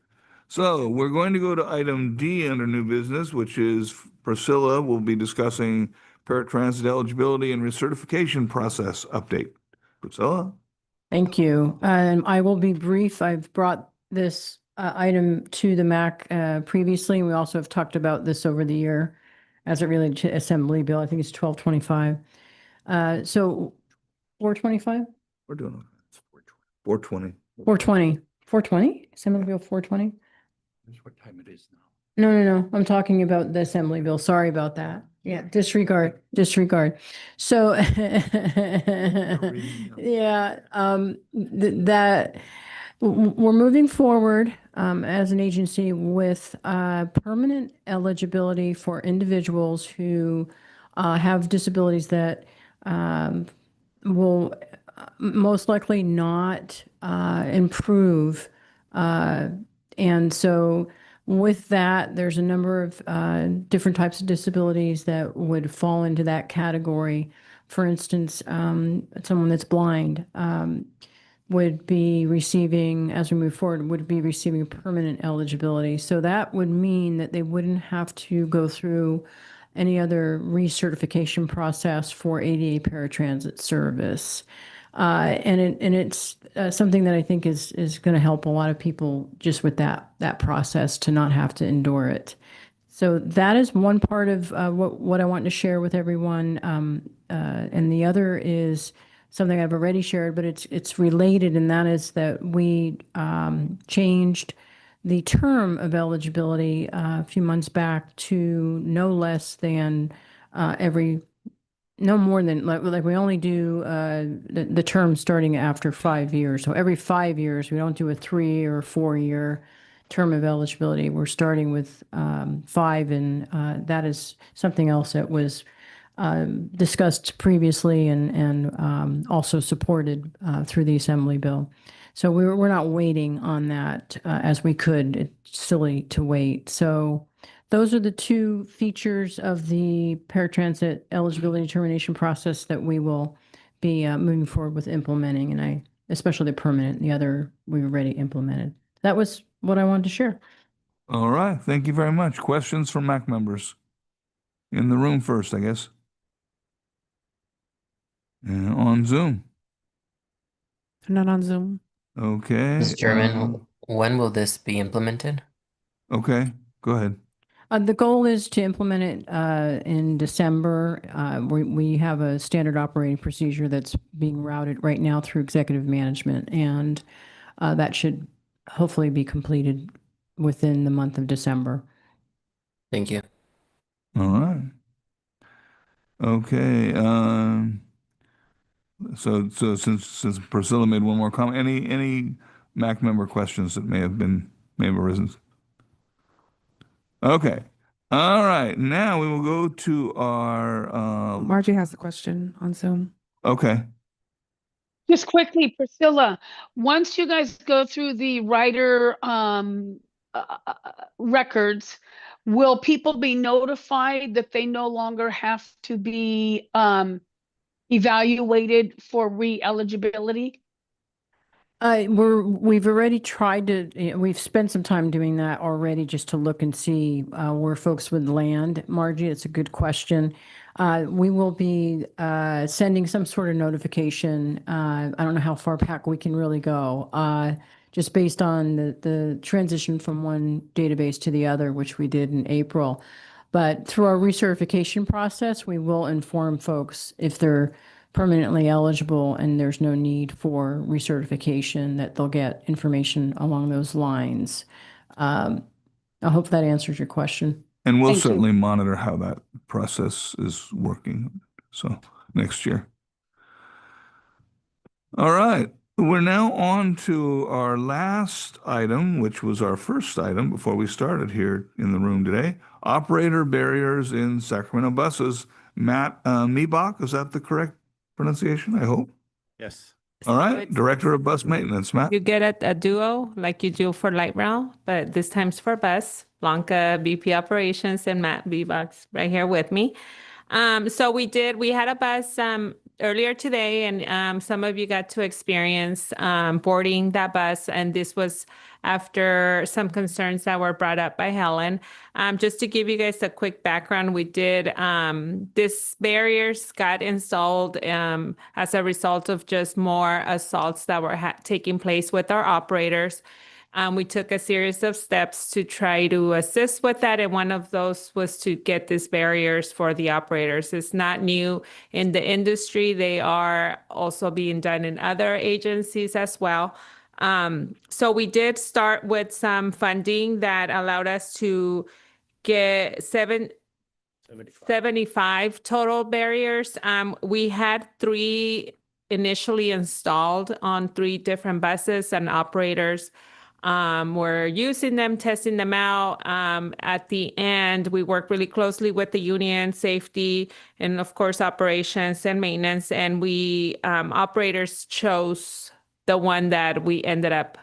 So we're going to go to item D under new business, which is Priscilla will be discussing paratransit eligibility and recertification process update. Priscilla? Thank you. I will be brief. I've brought this item to the MAC previously. We also have talked about this over the year as it related to Assembly Bill. I think it's 1225. So 425? We're doing okay. 420. 420. 420? Assembly Bill 420? That's what time it is now. No. I'm talking about the Assembly Bill. Sorry about that. Yeah, disregard. So, yeah, that we're moving forward as an agency with permanent eligibility for individuals who have disabilities that will most likely not improve. And so with that, there's a number of different types of disabilities that would fall into that category. For instance, someone that's blind would be receiving, as we move forward, would be receiving permanent eligibility. So that would mean that they wouldn't have to go through any other recertification process for ADA paratransit service. And it's something that I think is going to help a lot of people just with that process to not have to endure it. So that is one part of what I want to share with everyone. And the other is something I've already shared, but it's related, and that is that we changed the term of eligibility a few months back to no less than no more than like we only do the term starting after 5 years. So every 5 years, we don't do a 3 or 4 year term of eligibility. We're starting with 5, and that is something else that was discussed previously and also supported through the Assembly bill. So we're not waiting on that as we could. It's silly to wait. So those are the two features of the paratransit eligibility determination process that we will be moving forward with implementing, and especially the permanent. The other we already implemented. That was what I wanted to share. All right. Thank you very much. Questions from MAC members? In the room first, I guess. And on Zoom. Not on Zoom. Okay. Mr. Chairman, when will this be implemented? Okay, go ahead. The goal is to implement it in December. We have a standard operating procedure that's being routed right now through executive management, and that should hopefully be completed within the month of December. Thank you. All right. Okay. So since Priscilla made one more comment, any MAC member questions that may have arisen? Okay. All right. Now we will go to our Margie has a question on Zoom. Okay. Just quickly, Priscilla, once you guys go through the writer records, will people be notified that they no longer have to be evaluated for re-eligibility? We've already tried to, we've spent some time doing that already just to look and see where folks would land. Margie, it's a good question. We will be sending some sort of notification. I don't know how far back we can really go, just based on the transition from one database to the other, which we did in April. But through our recertification process, we will inform folks if they're permanently eligible and there's no need for recertification, that they'll get information along those lines. I hope that answers your question. And we'll certainly monitor how that process is working. So next year. All right. We're now on to our last item, which was our first item before we started here in the room today. Operator barriers in Sacramento buses. Matt Miebach, is that the correct pronunciation, I hope? Yes. All right. Director of Bus Maintenance, Matt. You get a duo like you do for light rail, but this time's for bus. Blanca, VP Operations, and Matt Miebach right here with me. So we had a bus earlier today, and some of you got to experience boarding that bus, and this was after some concerns that were brought up by Helen. Just to give you guys a quick background, we did this barriers got installed as a result of just more assaults that were taking place with our operators. We took a series of steps to try to assist with that, and one of those was to get these barriers for the operators. It's not new in the industry. They are also being done in other agencies as well. So we did start with some funding that allowed us to get 75 total barriers. We had 3 initially installed on 3 different buses, and operators we're using them, testing them out. At the end, we work really closely with the union, safety, and of course, operations and maintenance. And we operators chose the one that we ended up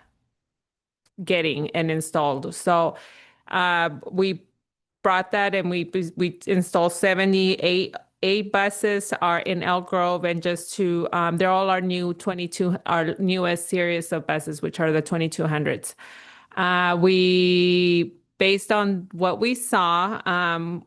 getting and installed. So we brought that, and we installed 78 buses are in Elk Grove, and just to they're all our newest series of buses, which are the 2200s. We based on what we saw,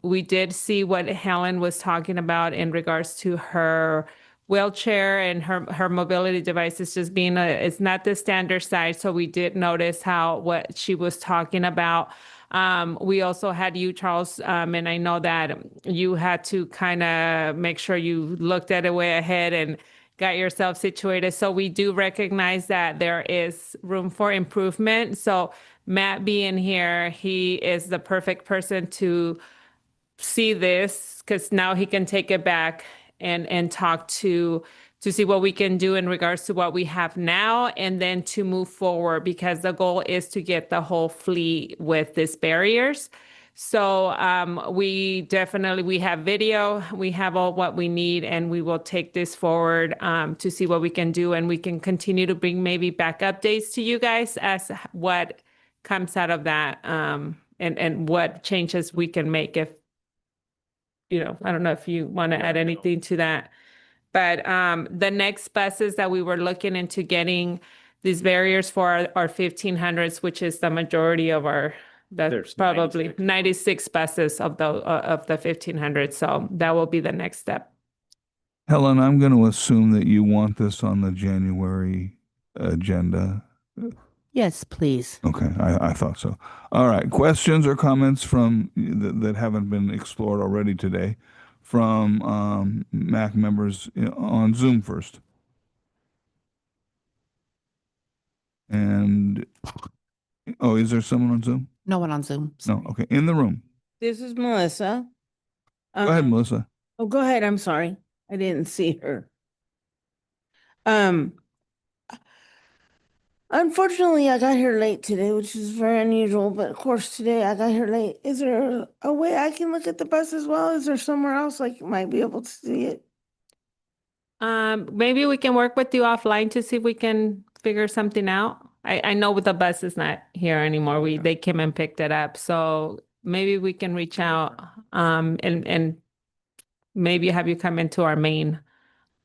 we did see what Helen was talking about in regards to her wheelchair and her mobility devices just being it's not the standard size. So we did notice what she was talking about. We also had you, Charles, and I know that you had to kind of make sure you looked at it way ahead and got yourself situated. So we do recognize that there is room for improvement. So Matt being here, he is the perfect person to see this because now he can take it back and talk to see what we can do in regards to what we have now and then to move forward because the goal is to get the whole fleet with these barriers. So we have video, we have all what we need, and we will take this forward to see what we can do, and we can continue to bring maybe back updates to you guys as what comes out of that and what changes we can make if, I don't know if you want to add anything to that. But the next buses that we were looking into getting these barriers for are 1500s, which is the majority of that's probably 96 buses of the 1500. So that will be the next step. Helen, I'm going to assume that you want this on the January agenda. Yes, please. Okay, I thought so. All right, questions or comments from that haven't been explored already today from MAC members on Zoom first. And is there someone on Zoom? No one on Zoom. No, okay, in the room. This is Melissa. Go ahead, Melissa. Oh, go ahead. I'm sorry. I didn't see her. Unfortunately, I got here late today, which is very unusual, but of course today I got here late. Is there a way I can look at the bus as well? Is there somewhere else I might be able to see it? Maybe we can work with you offline to see if we can figure something out. I know the bus is not here anymore. They came and picked it up. So maybe we can reach out and maybe have you come into our main.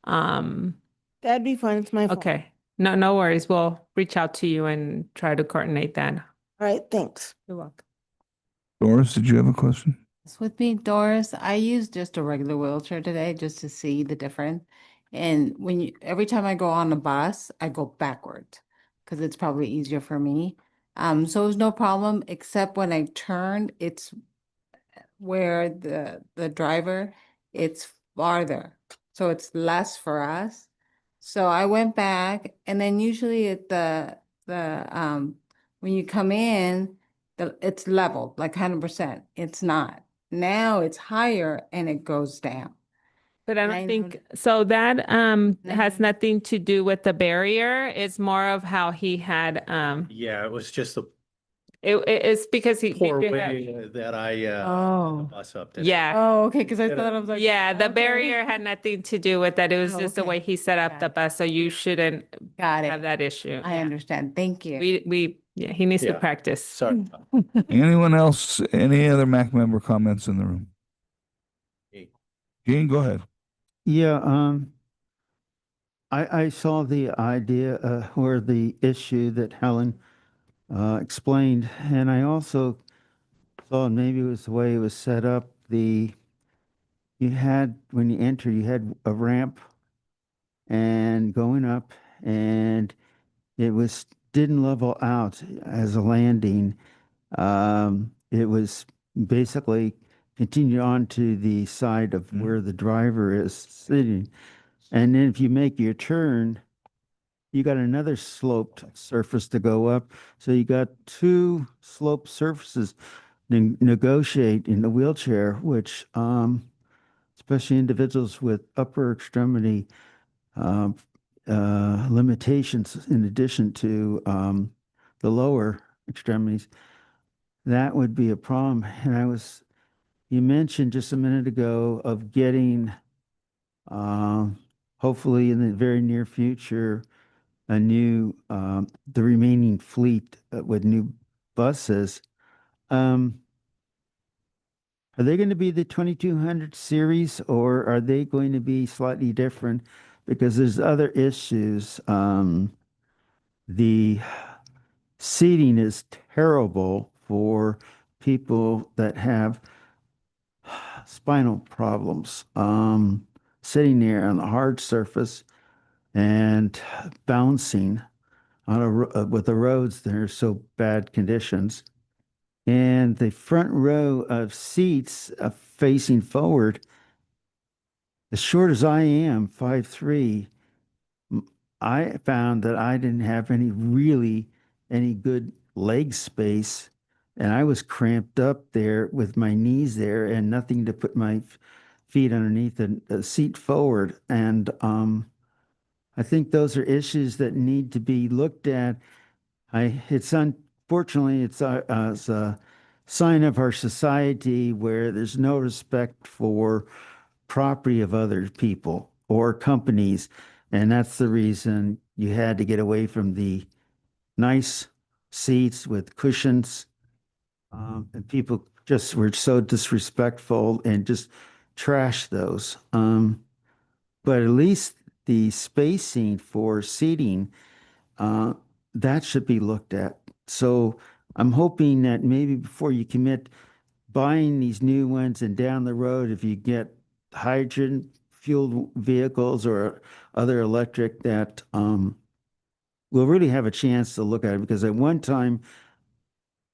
That'd be fine. It's my fault. Okay. No worries. We'll reach out to you and try to coordinate that. All right. Thanks. You're welcome. Doris, did you have a question? With me, Doris, I used just a regular wheelchair today just to see the difference. And every time I go on a bus, I go backwards because it's probably easier for me. So it was no problem, except when I turned, it's where the driver, it's farther. So it's less for us. So I went back, and then usually at when you come in, it's leveled like 100%. It's not. Now it's higher and it goes down. But I don't think so. That has nothing to do with the barrier. It's more of how he had. Yeah, it was just a It's because he poor maybe way that I Oh. the bus up today. Yeah. Oh, okay, because I thought I was like, Yeah, the okay. barrier had nothing to do with that. It was Oh, just the okay. way he set up the bus, so you shouldn't Got it. have that issue. I understand. Thank you. He needs to Yeah. practice. Sorry. Anyone else? Any other MAC member comments in the room? Gene, go ahead. Yeah, I saw the idea or the issue that Helen explained, and I also thought maybe it was the way it was set up. When you enter, you had a ramp and going up, and it didn't level out as a landing. It was basically continue on to the side of where the driver is sitting. And then if you make your turn, you got another sloped surface to go up. So you got two sloped surfaces to negotiate in the wheelchair, which especially individuals with upper extremity limitations in addition to the lower extremities, that would be a problem. And you mentioned just a minute ago of getting, hopefully in the very near future, the remaining fleet with new buses. Are they going to be the 2200 series, or are they going to be slightly different? Because there's other issues. The seating is terrible for people that have spinal problems, sitting there on the hard surface and bouncing on with the roads that are so bad conditions. And the front row of seats facing forward, as short as I am, 5'3", I found that I didn't have any good leg space, and I was cramped up there with my knees there and nothing to put my feet underneath the seat forward. And I think those are issues that need to be looked at. It's unfortunately it's a sign of our society where there's no respect for property of other people or companies, and that's the reason you had to get away from the nice seats with cushions, and people just were so disrespectful and just trashed those. But at least the spacing for seating, that should be looked at. So I'm hoping that maybe before you commit buying these new ones and down the road, if you get hydrogen fueled vehicles or other electric, that we'll really have a chance to look at it. Because at one time,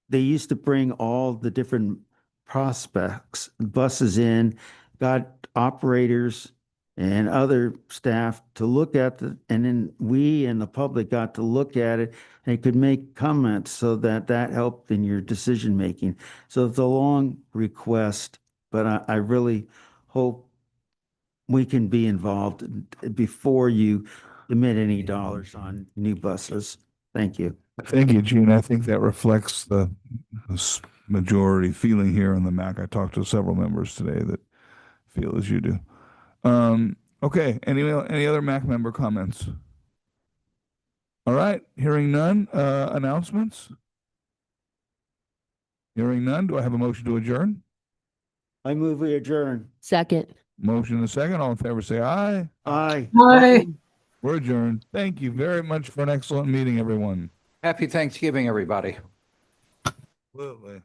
they used to bring all the different prospects, buses in, got operators and other staff to look at and then we and the public got to look at it and could make comments, so that helped in your decision making. So it's a long request, but I really hope we can be involved before you commit any dollars on new buses. Thank you. Thank you, Gene. I think that reflects the majority feeling here on the MAC. I talked to several members today that feel as you do. Okay, any other MAC member comments? All right, hearing none. Announcements? Hearing none. Do I have a motion to adjourn? I move we adjourn. Second. Motion and a second. All in favor say aye. Aye. Aye. We're adjourned. Thank you very much for an excellent meeting, everyone. Happy Thanksgiving, everybody. Absolutely.